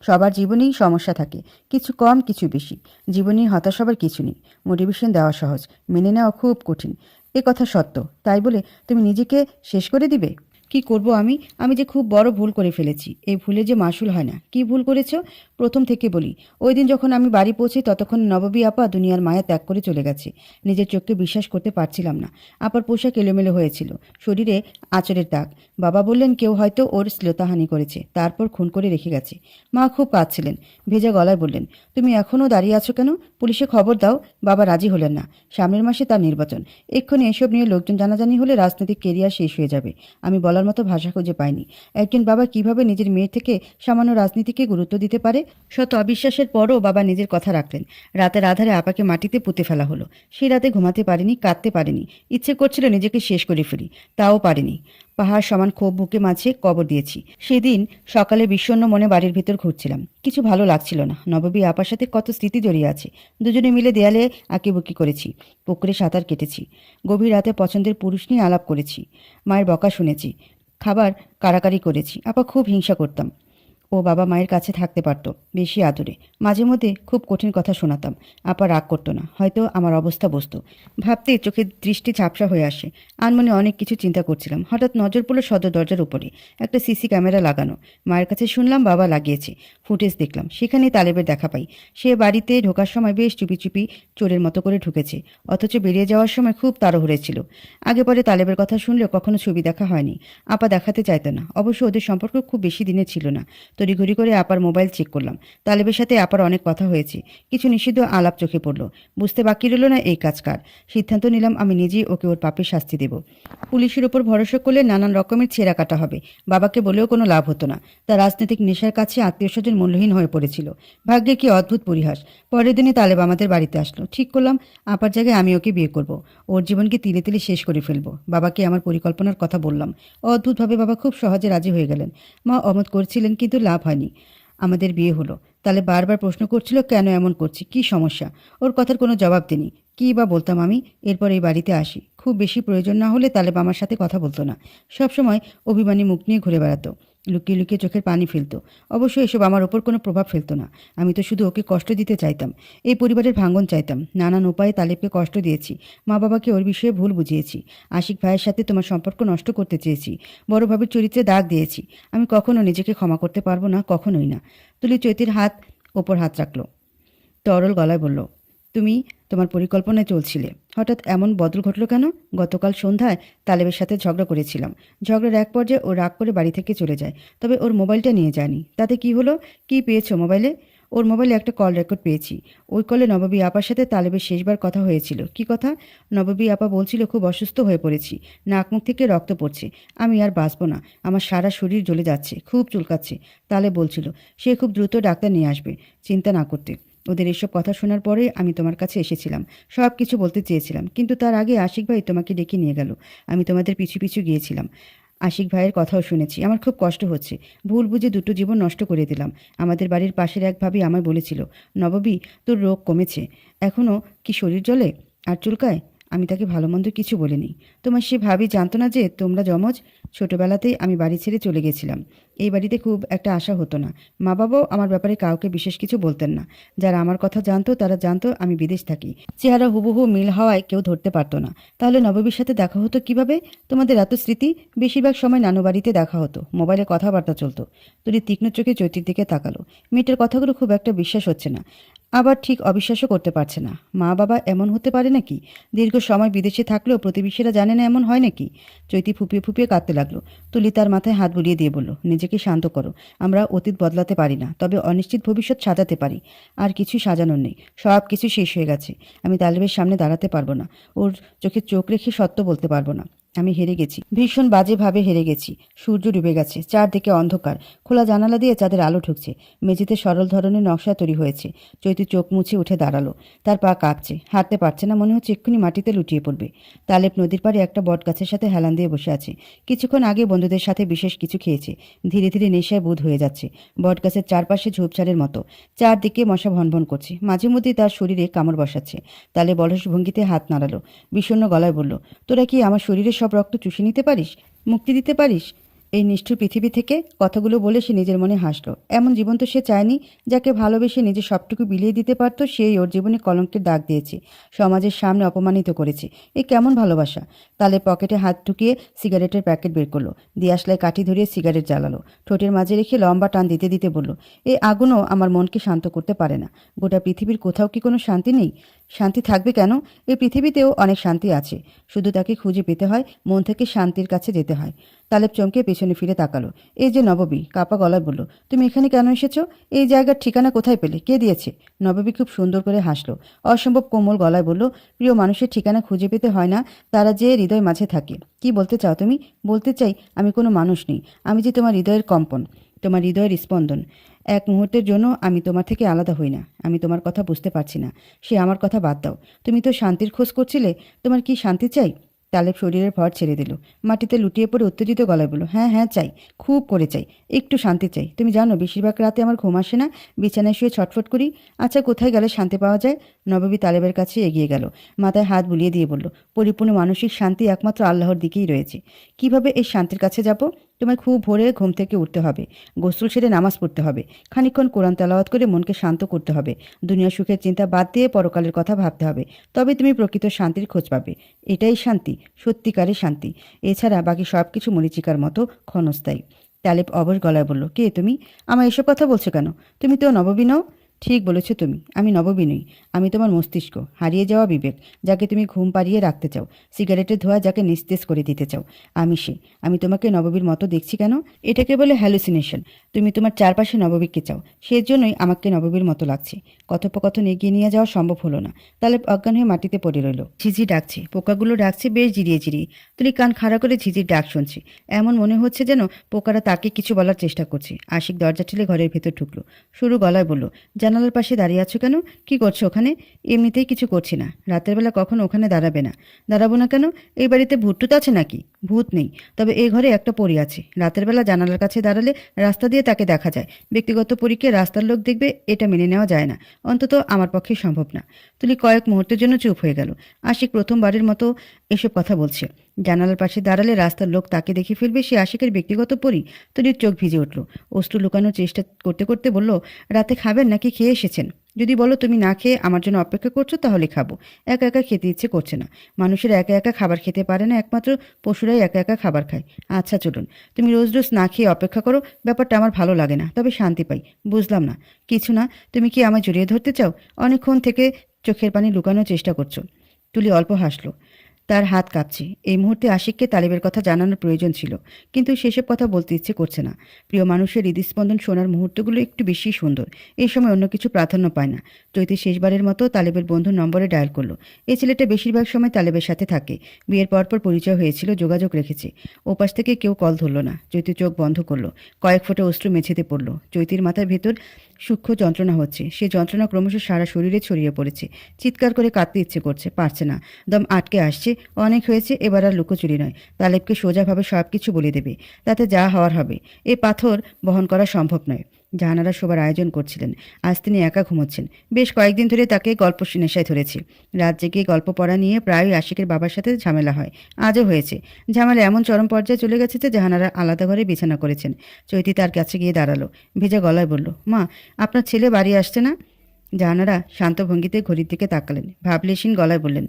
সবার জীবনেই সমস্যা থাকে, কিছু কম কিছু বেশি। জীবনে হতাশ হবার কিছু নেই। মোটিভেশন দেওয়া সহজ, মেনে নেওয়া খুব কঠিন। এ কথা সত্য, তাই বলে তুমি নিজেকে শেষ করে দিবে? কি করব আমি? আমি যে খুব বড় ভুল করে ফেলেছি। এই ভুলে যে মাসুল হয় না। কি ভুল করেছ? প্রথম থেকে বলি। ওই দিন যখন আমি বাড়ি পৌঁছি ততক্ষণ নববী আপা দুনিয়ার মায়া ত্যাগ করে চলে গেছে। নিজের চোখকে বিশ্বাস করতে পারছিলাম না। আপার পোশাক এলোমেলো হয়েছিল, শরীরে আঁচড়ের দাগ। বাবা বললেন কেউ হয়তো ওর শ্লীলতাহানি করেছে, তারপর খুন করে রেখে গেছে। মা খুব কাঁদছিলেন, ভেজা গলায় বললেন, তুমি এখনও দাঁড়িয়ে আছো কেন? পুলিশে খবর দাও। বাবা রাজি হলেন না। সামনের মাসে তার নির্বাচন। এক্ষুনি এসব নিয়ে লোকজন জানাজানি হলে রাজনৈতিক কেরিয়ার শেষ হয়ে যাবে। আমি বলার মতো ভাষা খুঁজে পাইনি। একজন বাবা কিভাবে নিজের মেয়ের থেকে সামান্য রাজনীতিকে গুরুত্ব দিতে পারে? শত অবিশ্বাসের পরও বাবা নিজের কথা রাখলেন। রাতের আধারে আপাকে মাটিতে পুঁতে ফেলা হলো। সেই রাতে ঘুমাতে পারিনি, কাঁদতে পারিনি। ইচ্ছে করছিল নিজেকে শেষ করে ফেলি, তাও পারিনি। পাহাড় সমান ক্ষোভ বুকে মাঝে কবর দিয়েছি। সেদিন সকালে বিষণ্ণ মনে বাড়ির ভিতর ঘুরছিলাম। কিছু ভালো লাগছিল না। নববী আপার সাথে কত স্মৃতি জড়িয়ে আছে। দুজনে মিলে দেয়ালে আঁকিবুকি করেছি, পুকুরে সাঁতার কেটেছি, গভীর রাতে পছন্দের পুরুষ নিয়ে আলাপ করেছি, মায়ের বকা শুনেছি, খাবার কাড়াকাড়ি করেছি। আপা খুব হিংসা করতাম। ও বাবা মায়ের কাছে থাকতে পারত বেশি আদরে। মাঝে মধ্যে খুব কঠিন কথা শোনাতাম। আপা রাগ করতো না, হয়তো আমার অবস্থা বুঝতো। ভাবতে চোখের দৃষ্টি ঝাপসা হয়ে আসে। আনমনে অনেক কিছু চিন্তা করছিলাম। হঠাৎ নজর পড়ল সদর দরজার উপরে একটা সিসি ক্যামেরা লাগানো। মায়ের কাছে শুনলাম বাবা লাগিয়েছে। ফুটেজ দেখলাম, সেখানে তালেবের দেখা পাই। সে বাড়িতে ঢোকার সময় বেশ চুপি চুপি চোরের মতো করে ঢুকেছে, অথচ বেরিয়ে যাওয়ার সময় খুব তাড়াহুড়ো ছিল। আগে পরে তালেবের কথা শুনলেও কখনো ছবি দেখা হয়নি। আপা দেখাতে চাইতো না। অবশ্য ওদের সম্পর্ক খুব বেশি দিনের ছিল না। তড়িঘড়ি করে আপার মোবাইল চেক করলাম। তালেবের সাথে আপার অনেক কথা হয়েছে। কিছু নিষিদ্ধ আলাপ চোখে পড়ল। বুঝতে বাকি রইল না এই কাজ কার। সিদ্ধান্ত নিলাম আমি নিজেই ওকে ওর পাপের শাস্তি দেব। পুলিশের ওপর ভরসা করলে নানান রকমের ছেঁড়া কাটা হবে। বাবাকে বলেও কোনো লাভ হতো না। তার রাজনৈতিক নেশার কাছে আত্মীয় স্বজন মূল্যহীন হয়ে পড়েছিল। ভাগ্যে কি অদ্ভুত পরিহাস। পরের দিনই তালেব আমাদের বাড়িতে আসলো। ঠিক করলাম আপার জায়গায় আমি ওকে বিয়ে করব। ওর জীবনকে তিলে তিলে শেষ করে ফেলবো। বাবাকে আমার পরিকল্পনার কথা বললাম। অদ্ভুতভাবে বাবা খুব সহজে রাজি হয়ে গেলেন। মা অমত করছিলেন, কিন্তু লাভ হয়নি। আমাদের বিয়ে হলো। তাহলে বারবার প্রশ্ন করছিল কেন এমন করছি, কি সমস্যা। ওর কথার কোনো জবাব দিনি। কী বা বলতাম আমি? এরপর এই বাড়িতে আসি। খুব বেশি প্রয়োজন না হলে তালেব আমার সাথে কথা বলতো না। সবসময় অভিমানী মুখ নিয়ে ঘুরে বেড়াতো, লুকিয়ে লুকিয়ে চোখের পানি ফেলতো। অবশ্য এসব আমার ওপর কোনো প্রভাব ফেলতো না। আমি তো শুধু ওকে কষ্ট দিতে চাইতাম, এই পরিবারের ভাঙন চাইতাম। নানান উপায়ে তালেবকে কষ্ট দিয়েছি। মা বাবাকে ওর বিষয়ে ভুল বুঝিয়েছি। আশিক ভাইয়ের সাথে তোমার সম্পর্ক নষ্ট করতে চেয়েছি। বড় ভাবির চরিত্রে দাগ দিয়েছি। আমি কখনো নিজেকে ক্ষমা করতে পারবো না, কখনোই না। তুলি চৈতির হাত ওপর হাত রাখলো, তরল গলায় বলল, তুমি তোমার পরিকল্পনায় চলছিলে, হঠাৎ এমন বদল ঘটল কেন? গতকাল সন্ধ্যায় তালেবের সাথে ঝগড়া করেছিলাম। ঝগড়ার এক পর্যায়ে ও রাগ করে বাড়ি থেকে চলে যায়। তবে ওর মোবাইলটা নিয়ে যায়নি। তাতে কি হলো? কি পেয়েছো মোবাইলে? ওর মোবাইলে একটা কল রেকর্ড পেয়েছি। ওই কলে নববী আপার সাথে তালেবের শেষবার কথা হয়েছিল। কি কথা? নববী আপা বলছিল খুব অসুস্থ হয়ে পড়েছি, নাক মুখ থেকে রক্ত পড়ছে, আমি আর বাঁচব না, আমার সারা শরীর জ্বলে যাচ্ছে, খুব চুলকাচ্ছে। তালেব বলছিল সে খুব দ্রুত ডাক্তার নিয়ে আসবে, চিন্তা না করতে। ওদের এসব কথা শোনার পরে আমি তোমার কাছে এসেছিলাম, সব কিছু বলতে চেয়েছিলাম, কিন্তু তার আগে আশিক ভাই তোমাকে ডেকে নিয়ে গেল। আমি তোমাদের পিছু পিছু গিয়েছিলাম। আশিক ভাইয়ের কথাও শুনেছি। আমার খুব কষ্ট হচ্ছে। ভুল বুঝে দুটো জীবন নষ্ট করে দিলাম। আমাদের বাড়ির পাশের এক ভাবি আমায় বলেছিল, নববী তোর রোগ কমেছে, এখনও কি শরীর জ্বলে আর চুলকায়? আমি তাকে ভালো মন্দ কিছু বলিনি। তোমার সে ভাবি জানতো না যে তোমরা যমজ। ছোটবেলাতেই আমি বাড়ি ছেড়ে চলে গেছিলাম। এই বাড়িতে খুব একটা আশা হতো না। মা বাবাও আমার ব্যাপারে কাউকে বিশেষ কিছু বলতেন না। যারা আমার কথা জানতো তারা জানতো আমি বিদেশ থাকি। চেহারা হুবহু মিল হওয়ায় কেউ ধরতে পারতো না। তাহলে নববীর সাথে দেখা হতো কিভাবে? তোমাদের এত স্মৃতি, বেশিরভাগ সময় নানু বাড়িতে দেখা হতো, মোবাইলে কথাবার্তা চলতো। তুলি তীক্ষ্ণ চোখে চৈতির দিকে তাকালো। মেয়েটার কথাগুলো খুব একটা বিশ্বাস হচ্ছে না, আবার ঠিক অবিশ্বাসও করতে পারছে না। মা বাবা এমন হতে পারে নাকি? দীর্ঘ সময় বিদেশে থাকলেও প্রতিবেশীরা জানে না এমন হয় নাকি? চৈতি ফুপিয়ে ফুপিয়ে কাঁদতে লাগলো। তুলি তার মাথায় হাত বুলিয়ে দিয়ে বলল, নিজেকে শান্ত করো। আমরা অতীত বদলাতে পারি না, তবে অনিশ্চিত ভবিষ্যৎ সাজাতে পারি। আর কিছু সাজানোর নেই, সব কিছু শেষ হয়ে গেছে। আমি তালেবের সামনে দাঁড়াতে পারবো না, ওর চোখে চোখ রেখে সত্য বলতে পারবো না। আমি হেরে গেছি, ভীষণ বাজেভাবে হেরে গেছি। সূর্য ডুবে গেছে, চারদিকে অন্ধকার। খোলা জানালা দিয়ে চাঁদের আলো ঢুকছে। মেঝেতে সরল ধরনের নকশা তৈরি হয়েছে। চৈতি চোখ মুছে উঠে দাঁড়ালো। তার পা কাঁপছে, হাঁটতে পারছে না, মনে হচ্ছে এক্ষুনি মাটিতে লুটিয়ে পড়বে। তালেব নদীর পাড়ে একটা বট গাছের সাথে হেলান দিয়ে বসে আছে। কিছুক্ষণ আগে বন্ধুদের সাথে বিশেষ কিছু খেয়েছে। ধীরে ধীরে নেশায় বোধ হয়ে যাচ্ছে। বট গাছের চারপাশে ঝোপঝাড়ের মতো। চারদিকে মশা ভনভন করছে, মাঝে মধ্যেই তার শরীরে কামড় বসাচ্ছে। তালে বলস ভঙ্গিতে হাত নাড়ালো, বিষণ্ণ গলায় বলল, তোরা কি আমার শরীরের সব রক্ত চুষে নিতে পারিস, মুক্তি দিতে পারিস এই নিষ্ঠুর পৃথিবী থেকে? কথাগুলো বলে সে নিজের মনে হাসলো। এমন জীবন তো সে চায়নি। যাকে ভালোবেসে নিজে সবটুকু বিলিয়ে দিতে পারতো, সেই ওর জীবনে কলঙ্কের দাগ দিয়েছে, সমাজের সামনে অপমানিত করেছে। এ কেমন ভালোবাসা? তালে পকেটে হাত ঢুকিয়ে সিগারেটের প্যাকেট বের করলো। দিয়াশলায় কাঠি ধরিয়ে সিগারেট জ্বালালো। ঠোঁটের মাঝে রেখে লম্বা টান দিতে দিতে বলল, এই আগুনও আমার মনকে শান্ত করতে পারে না। গোটা পৃথিবীর কোথাও কি কোনো শান্তি নেই? শান্তি থাকবে কেন? এই পৃথিবীতেও অনেক শান্তি আছে, শুধু তাকে খুঁজে পেতে হয়, মন থেকে শান্তির কাছে যেতে হয়। তালেব চমকে পেছনে ফিরে তাকালো। এই যে নববী, কাপা গলায় বলল, তুমি এখানে কেন এসেছো? এই জায়গার ঠিকানা কোথায় পেলে? কে দিয়েছে? নববী খুব সুন্দর করে হাসলো। অসম্ভব কোমল গলায় বলল, প্রিয় মানুষের ঠিকানা খুঁজে পেতে হয় না, তারা যে হৃদয় মাঝে থাকে। কি বলতে চাও তুমি? বলতে চাই আমি কোনো মানুষ নেই, আমি যে তোমার হৃদয়ের কম্পন, তোমার হৃদয়ের স্পন্দন। এক মুহূর্তের জন্য আমি তোমার থেকে আলাদা হই না। আমি তোমার কথা বুঝতে পারছি না। সে আমার কথা বাদ দাও, তুমি তো শান্তির খোঁজ করছিলে, তোমার কি শান্তি চাই? তালেব শরীরের ভর ছেড়ে দিল। মাটিতে লুটিয়ে পড়ে উত্তেজিত গলায় বলল, হ্যাঁ হ্যাঁ চাই, খুব করে চাই, একটু শান্তি চাই। তুমি জানো বেশিরভাগ রাতে আমার ঘুম আসে না, বিছানায় শুয়ে ছটফট করি। আচ্ছা, কোথায় গেলে শান্তি পাওয়া যায়? নববী তালেবের কাছে এগিয়ে গেল, মাথায় হাত বুলিয়ে দিয়ে বলল, পরিপূর্ণ মানসিক শান্তি একমাত্র আল্লাহর দিকেই রয়েছে। কিভাবে এই শান্তির কাছে যাব? তোমায় খুব ভোরে ঘুম থেকে উঠতে হবে, গোসল সেরে নামাজ পড়তে হবে, খানিকক্ষণ কোরআন তেলাওয়াত করে মনকে শান্ত করতে হবে, দুনিয়া সুখের চিন্তা বাদ দিয়ে পরকালের কথা ভাবতে হবে। তবে তুমি প্রকৃত শান্তির খোঁজ পাবে। এটাই শান্তি, সত্যিকারের শান্তি। এছাড়া বাকি সব কিছু মরীচিকার মতো ক্ষণস্থায়ী। তালেব অবশ গলায় বলল, কে তুমি? আমার এসব কথা বলছো কেন? তুমি তো নববী নও। ঠিক বলেছ তুমি, আমি নববী নই। আমি তোমার মস্তিষ্ক, হারিয়ে যাওয়া বিবেক, যাকে তুমি ঘুম পাড়িয়ে রাখতে চাও, সিগারেটের ধোঁয়া যাকে নিস্তেজ করে দিতে চাও। আমি সে। আমি তোমাকে নববীর মতো দেখছি কেন? এটাকে বলে হ্যালুসিনেশন। তুমি তোমার চারপাশে নববীকে চাও, সেজন্যই আমাকে নববীর মতো লাগছে। কথোপকথন এগিয়ে নিয়ে যাওয়া সম্ভব হলো না। তালেব অজ্ঞান হয়ে মাটিতে পড়ে রইল। ঝিঝি ডাকছে, পোকাগুলো ডাকছে বেশ জিরিয়ে জিরিয়ে। তুলি কান খাড়া করে ঝিঝির ডাক শুনছে। এমন মনে হচ্ছে যেন পোকারা তাকে কিছু বলার চেষ্টা করছে। আশিক দরজা ঠেলে ঘরের ভেতর ঢুকলো। সরু গলায় বলল, জানালার পাশে দাঁড়িয়ে আছো কেন? কি করছো ওখানে? এমনিতেই কিছু করছি না। রাতের বেলা কখনো ওখানে দাঁড়াবে না। দাঁড়াবো না কেন? এই বাড়িতে ভূতটুত আছে নাকি? ভূত নেই, তবে এই ঘরে একটা পরী আছে। রাতের বেলা জানালার কাছে দাঁড়ালে রাস্তা দিয়ে তাকে দেখা যায়। ব্যক্তিগত পরীকে রাস্তার লোক দেখবে, এটা মেনে নেওয়া যায় না, অন্তত আমার পক্ষে সম্ভব না। তুলি কয়েক মুহূর্তের জন্য চুপ হয়ে গেল। আশিক প্রথমবারের মতো এসব কথা বলছে। জানালার পাশে দাঁড়ালে রাস্তার লোক তাকে দেখে ফেলবে, সে আশিকের ব্যক্তিগত পরী। তুলির চোখ ভিজে উঠল। অশ্রু লুকানোর চেষ্টা করতে করতে বলল, রাতে খাবেন নাকি খেয়ে এসেছেন? যদি বলো তুমি না খেয়ে আমার জন্য অপেক্ষা করছো, তাহলে খাবো। একা একা খেতে ইচ্ছে করছে না। মানুষের একা একা খাবার খেতে পারে না, একমাত্র পশুরাই একা একা খাবার খায়। আচ্ছা চলুন। তুমি রোজ রোজ না খেয়ে অপেক্ষা করো, ব্যাপারটা আমার ভালো লাগে না, তবে শান্তি পাই। বুঝলাম না। কিছু না। তুমি কি আমায় জড়িয়ে ধরতে চাও? অনেকক্ষণ থেকে চোখের পানি লুকানোর চেষ্টা করছো। তুলি অল্প হাসলো। তার হাত কাঁপছে। এই মুহূর্তে আশিককে তালেবের কথা জানানোর প্রয়োজন ছিল, কিন্তু সেসব কথা বলতে ইচ্ছে করছে না। প্রিয় মানুষের হৃদস্পন্দন শোনার মুহূর্তগুলো একটু বেশি সুন্দর। এই সময় অন্য কিছু প্রাধান্য পায় না। চৈতি শেষবারের মতো তালেবের বন্ধুর নম্বরে ডায়াল করলো। এই ছেলেটা বেশিরভাগ সময় তালেবের সাথে থাকে। বিয়ের পরপর পরিচয় হয়েছিল, যোগাযোগ রেখেছে। ওপাশ থেকে কেউ কল ধরল না। চৈতি চোখ বন্ধ করলো। কয়েক ফোঁটা অশ্রু মেঝেতে পড়ল। চৈতির মাথার ভেতর সূক্ষ্ম যন্ত্রণা হচ্ছে। সে যন্ত্রণা ক্রমশ সারা শরীরে ছড়িয়ে পড়েছে। চিৎকার করে কাঁদতে ইচ্ছে করছে, পারছে না। দম আটকে আসছে। অনেক হয়েছে, এবার আর লুকোচুরি নয়। তালেবকে সোজাভাবে সব কিছু বলে দেবে, তাতে যা হওয়ার হবে। এ পাথর বহন করা সম্ভব নয়। জাহানারা শোবার আয়োজন করছিলেন। আজ তিনি একা ঘুমোচ্ছেন। বেশ কয়েকদিন ধরে তাকে গল্প নেশায় ধরেছে। রাত জেগে গল্প পড়া নিয়ে প্রায়ই আশিকের বাবার সাথে ঝামেলা হয়। আজও হয়েছে। ঝামেলা এমন চরম পর্যায়ে চলে গেছে যে জাহানারা আলাদা ঘরে বিছানা করেছেন। চৈতি তার কাছে গিয়ে দাঁড়ালো। ভেজা গলায় বলল, মা, আপনার ছেলে বাড়ি আসছে না? জাহানারা শান্ত ভঙ্গিতে ঘড়ির দিকে তাকালেন। ভাবলেশীন গলায় বললেন,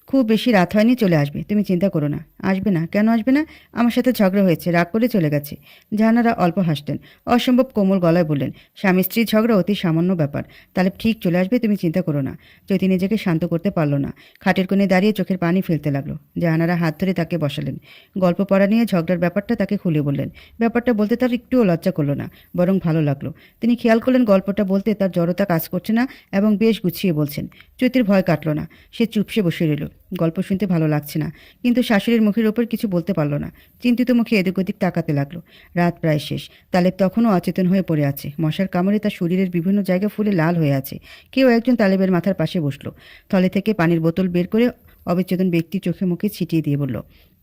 খুব বেশি রাত হয়নি, চলে আসবে, তুমি চিন্তা করো না। আসবে না? কেন আসবে না? আমার সাথে ঝগড়া হয়েছে, রাগ করে চলে গেছে। জাহানারা অল্প হাসতেন। অসম্ভব কোমল গলায় বললেন, স্বামী স্ত্রীর ঝগড়া অতি সামান্য ব্যাপার। তাহলে ঠিক চলে আসবে, তুমি চিন্তা করো না। চৈতি নিজেকে শান্ত করতে পারল না। খাটের কোণে দাঁড়িয়ে চোখের পানি ফেলতে লাগলো। জাহানারা হাত ধরে তাকে বসালেন। গল্প পড়া নিয়ে ঝগড়ার ব্যাপারটা তাকে খুলে বললেন। ব্যাপারটা বলতে তার একটুও লজ্জা করলো না, বরং ভালো লাগলো। তিনি খেয়াল করলেন গল্পটা বলতে তার জড়তা কাজ করছে না এবং বেশ গুছিয়ে বলছেন। চৈতির ভয় কাটল না। সে চুপসে বসে রইল। গল্প শুনতে ভালো লাগছে না, কিন্তু শাশুড়ির মুখের ওপর কিছু বলতে পারল না। চিন্তিত মুখে এদিক ওদিক তাকাতে লাগলো। রাত প্রায় শেষ। তালেব তখনও অচেতন হয়ে পড়ে আছে। মশার কামড়ে তার শরীরের বিভিন্ন জায়গা ফুলে লাল হয়ে আছে। কেউ একজন তালেবের মাথার পাশে বসলো। থলে থেকে পানির বোতল বের করে অবিচেতন ব্যক্তি চোখে মুখে ছিটিয়ে দিয়ে বলল,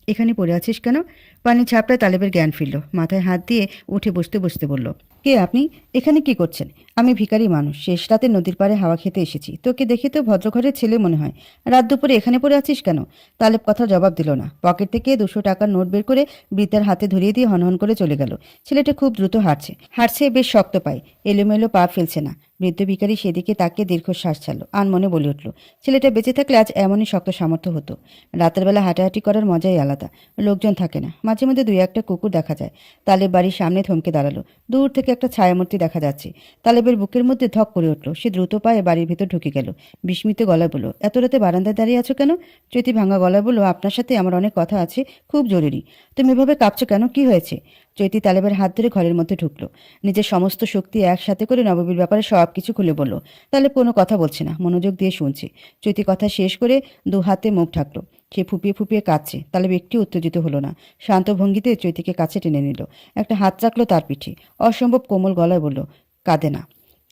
এখানে পড়ে আছিস কেন? পানির ঝাপটায় তালেবের জ্ঞান ফিরল। মাথায় হাত দিয়ে উঠে বসতে বসতে বলল, কে আপনি? এখানে কি করছেন? আমি ভিখারি মানুষ, শেষ রাতে নদীর পাড়ে হাওয়া খেতে এসেছি। তোকে দেখে তো ভদ্রঘরের ছেলে মনে হয়। রাত দুপুরে এখানে পড়ে আছিস কেন? তালেব কথা জবাব দিল না। পকেট থেকে 200 টাকার নোট বের করে বৃদ্ধার হাতে ধরিয়ে দিয়ে হনহন করে চলে গেল। ছেলেটা খুব দ্রুত হাঁটছে বেশ শক্ত পায়, এলোমেলো পা ফেলছে না। বৃদ্ধ ভিখারি সেদিকে তাকিয়ে দীর্ঘশ্বাস ছাড়ল। আনমনে বলে উঠল, ছেলেটা বেঁচে থাকলে আজ এমনই শক্ত সামর্থ্য হতো। রাতের বেলা হাঁটাহাঁটি করার মজাই আলাদা। লোকজন থাকে না, মাঝে মধ্যে 2-1টা কুকুর দেখা যায়। তালেব বাড়ির সামনে থমকে দাঁড়ালো। দূর থেকে একটা ছায়ামূর্তি দেখা যাচ্ছে। তালেবের বুকের মধ্যে ধক করে উঠল। সে দ্রুত পায়ে বাড়ির ভিতর ঢুকে গেল। বিস্মিত গলায় বলল, এত রাতে বারান্দায় দাঁড়িয়ে আছো কেন? চৈতি ভাঙা গলায় বলল, আপনার সাথে আমার অনেক কথা আছে, খুব জরুরি। তুমি এভাবে কাঁপছো কেন? কি হয়েছে? চৈতি তালেবের হাত ধরে ঘরের মধ্যে ঢুকলো। নিজের সমস্ত শক্তি একসাথে করে নববীর ব্যাপারে সব কিছু খুলে বলল। তালেব কোনো কথা বলছে না, মনোযোগ দিয়ে শুনছে। চৈতি কথা শেষ করে 2 হাতে মুখ ঢাকলো। সে ফুপিয়ে ফুপিয়ে কাঁদছে। তালেব একটু উত্তেজিত হলো না। শান্ত ভঙ্গিতে চৈতিকে কাছে টেনে নিল। একটা হাত রাখলো তার পিঠে। অসম্ভব কোমল গলায় বলল, কাঁদে না।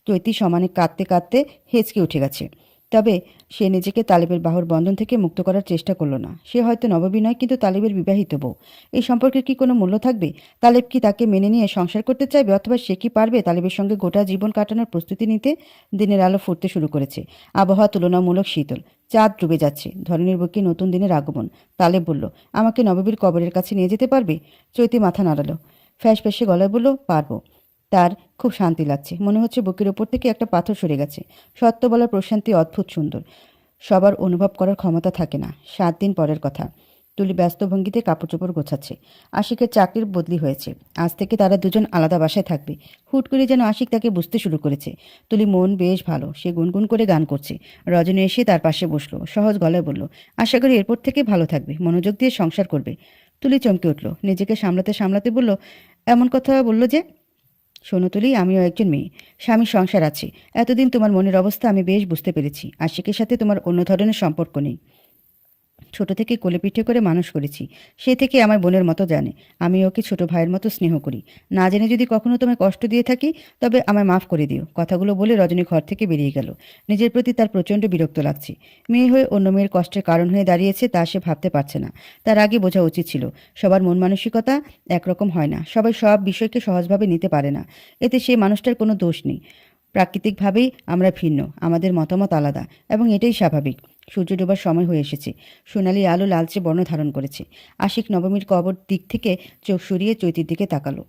চৈতি সমানে কাঁদতে কাঁদতে হেঁচকে উঠে গেছে। তবে সে নিজেকে তালেবের বাহুর বন্ধন থেকে মুক্ত করার চেষ্টা করলো না। সে হয়তো নববী নয়, কিন্তু তালেবের বিবাহিত বউ। এই সম্পর্কের কি কোনো মূল্য থাকবে? তালেব কি তাকে মেনে নিয়ে সংসার করতে চাইবে, অথবা সে কি পারবে তালেবের সঙ্গে গোটা জীবন কাটানোর প্রস্তুতি নিতে? দিনের আলো ফুটতে শুরু করেছে। আবহাওয়া তুলনামূলক শীতল। চাঁদ ডুবে যাচ্ছে। ধরনীর বুকে নতুন দিনের আগমন। তালেব বলল, আমাকে নববীর কবরের কাছে নিয়ে যেতে পারবে? চৈতি মাথা নাড়ালো। ফ্যাঁস ফ্যাঁসে গলায় বলল, পারবো। তার খুব শান্তি লাগছে। মনে হচ্ছে বুকের ওপর থেকে একটা পাথর সরে গেছে। সত্য বলার প্রশান্তি অদ্ভুত সুন্দর। সবার অনুভব করার ক্ষমতা থাকে না। 7 দিন পরের কথা। তুলি ব্যস্ত ভঙ্গিতে কাপড় চোপড় গোছাচ্ছে। আশিকের চাকরির বদলি হয়েছে। আজ থেকে তারা দুজন আলাদা বাসায় থাকবে। হুট করে যেন আশিক তাকে বুঝতে শুরু করেছে। তুলি মন বেশ ভালো। সে গুনগুন করে গান করছে। রজনী এসে তার পাশে বসলো। সহজ গলায় বলল, আশা করি এরপর থেকে ভালো থাকবে, মনোযোগ দিয়ে সংসার করবে। তুলি চমকে উঠল। নিজেকে সামলাতে সামলাতে বলল, এমন কথা বলল যে? শোনো তুলি, আমিও একজন মেয়ে, স্বামীর সংসার আছে। এতদিন তোমার মনের অবস্থা আমি বেশ বুঝতে পেরেছি। আশিকের সাথে তোমার অন্য ধরনের সম্পর্ক নেই। ছোট থেকে কোলে পিঠে করে মানুষ করেছি। সে থেকে আমার বোনের মতো জানে। আমি ওকে ছোট ভাইয়ের মতো স্নেহ করি। না জেনে যদি কখনো তোমায় কষ্ট দিয়ে থাকি, তবে আমায় মাফ করে দিও। কথাগুলো বলে রজনী ঘর থেকে বেরিয়ে গেল। নিজের প্রতি তার প্রচণ্ড বিরক্ত লাগছে। মেয়ে হয়ে অন্য মেয়ের কষ্টের কারণ হয়ে দাঁড়িয়েছে, তা সে ভাবতে পারছে না। তার আগে বোঝা উচিত ছিল, সবার মন মানসিকতা একরকম হয় না। সবাই সব বিষয়কে সহজভাবে নিতে পারে না। এতে সে মানুষটার কোনো দোষ নেই। প্রাকৃতিকভাবেই আমরা ভিন্ন, আমাদের মতামত আলাদা, এবং এটাই স্বাভাবিক। সূর্য ডোবার সময় হয়ে এসেছে। সোনালি আলো লালচে বর্ণ ধারণ করেছে। আশিক নবমীর কবর দিক থেকে চোখ সরিয়ে চৈতির দিকে তাকালো।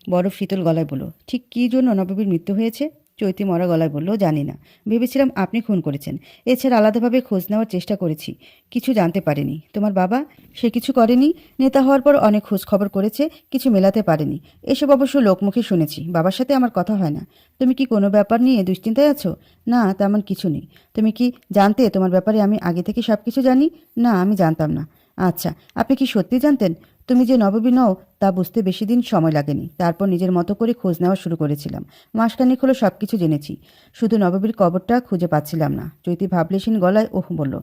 বরফ শীতল গলায় বলল, ঠিক কী জন্য নবমীর মৃত্যু হয়েছে? চৈতি মরা গলায় বলল, জানি না। ভেবেছিলাম আপনি খুন করেছেন। এছাড়া আলাদাভাবে খোঁজ নেওয়ার চেষ্টা করেছি, কিছু জানতে পারিনি। তোমার বাবা? সে কিছু করেনি। নেতা হওয়ার পর অনেক খোঁজ খবর করেছে, কিছু মেলাতে পারেনি। এসব অবশ্য লোকমুখে শুনেছি। বাবার সাথে আমার কথা হয় না। তুমি কি কোনো ব্যাপার নিয়ে দুশ্চিন্তায় আছো? না, তেমন কিছু নেই। তুমি কি জানতে তোমার ব্যাপারে আমি আগে থেকে সব কিছু জানি? না, আমি জানতাম না। আচ্ছা, আপনি কি সত্যি জানতেন? তুমি যে নববী নও তা বুঝতে বেশি দিন সময় লাগেনি। তারপর নিজের মতো করে খোঁজ নেওয়া শুরু করেছিলাম। মাসখানেক হলো সব কিছু জেনেছি। শুধু নববীর কবরটা খুঁজে পাচ্ছিলাম না। চৈতি ভাবলেশীন গলায় ওহ বলল।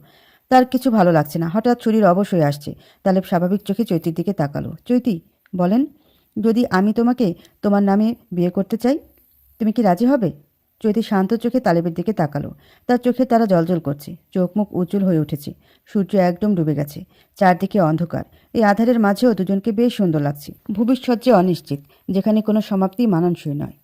তার কিছু ভালো লাগছে না। হঠাৎ শরীর অবশ হয়ে আসছে। তালেব স্বাভাবিক চোখে চৈতির দিকে তাকালো। চৈতি, বলেন, যদি আমি তোমাকে তোমার নামে বিয়ে করতে চাই, তুমি কি রাজি হবে? চৈতি শান্ত চোখে তালেবের দিকে তাকালো। তার চোখে তারা জ্বলজ্বল করছে। চোখ মুখ উজ্জ্বল হয়ে উঠেছে। সূর্য একদম ডুবে গেছে। চারদিকে অন্ধকার। এই আধারের মাঝেও দুজনকে বেশ সুন্দর লাগছে। ভবিষ্যৎ যে অনিশ্চিত, যেখানে কোনো সমাপ্তি মানানসই নয়।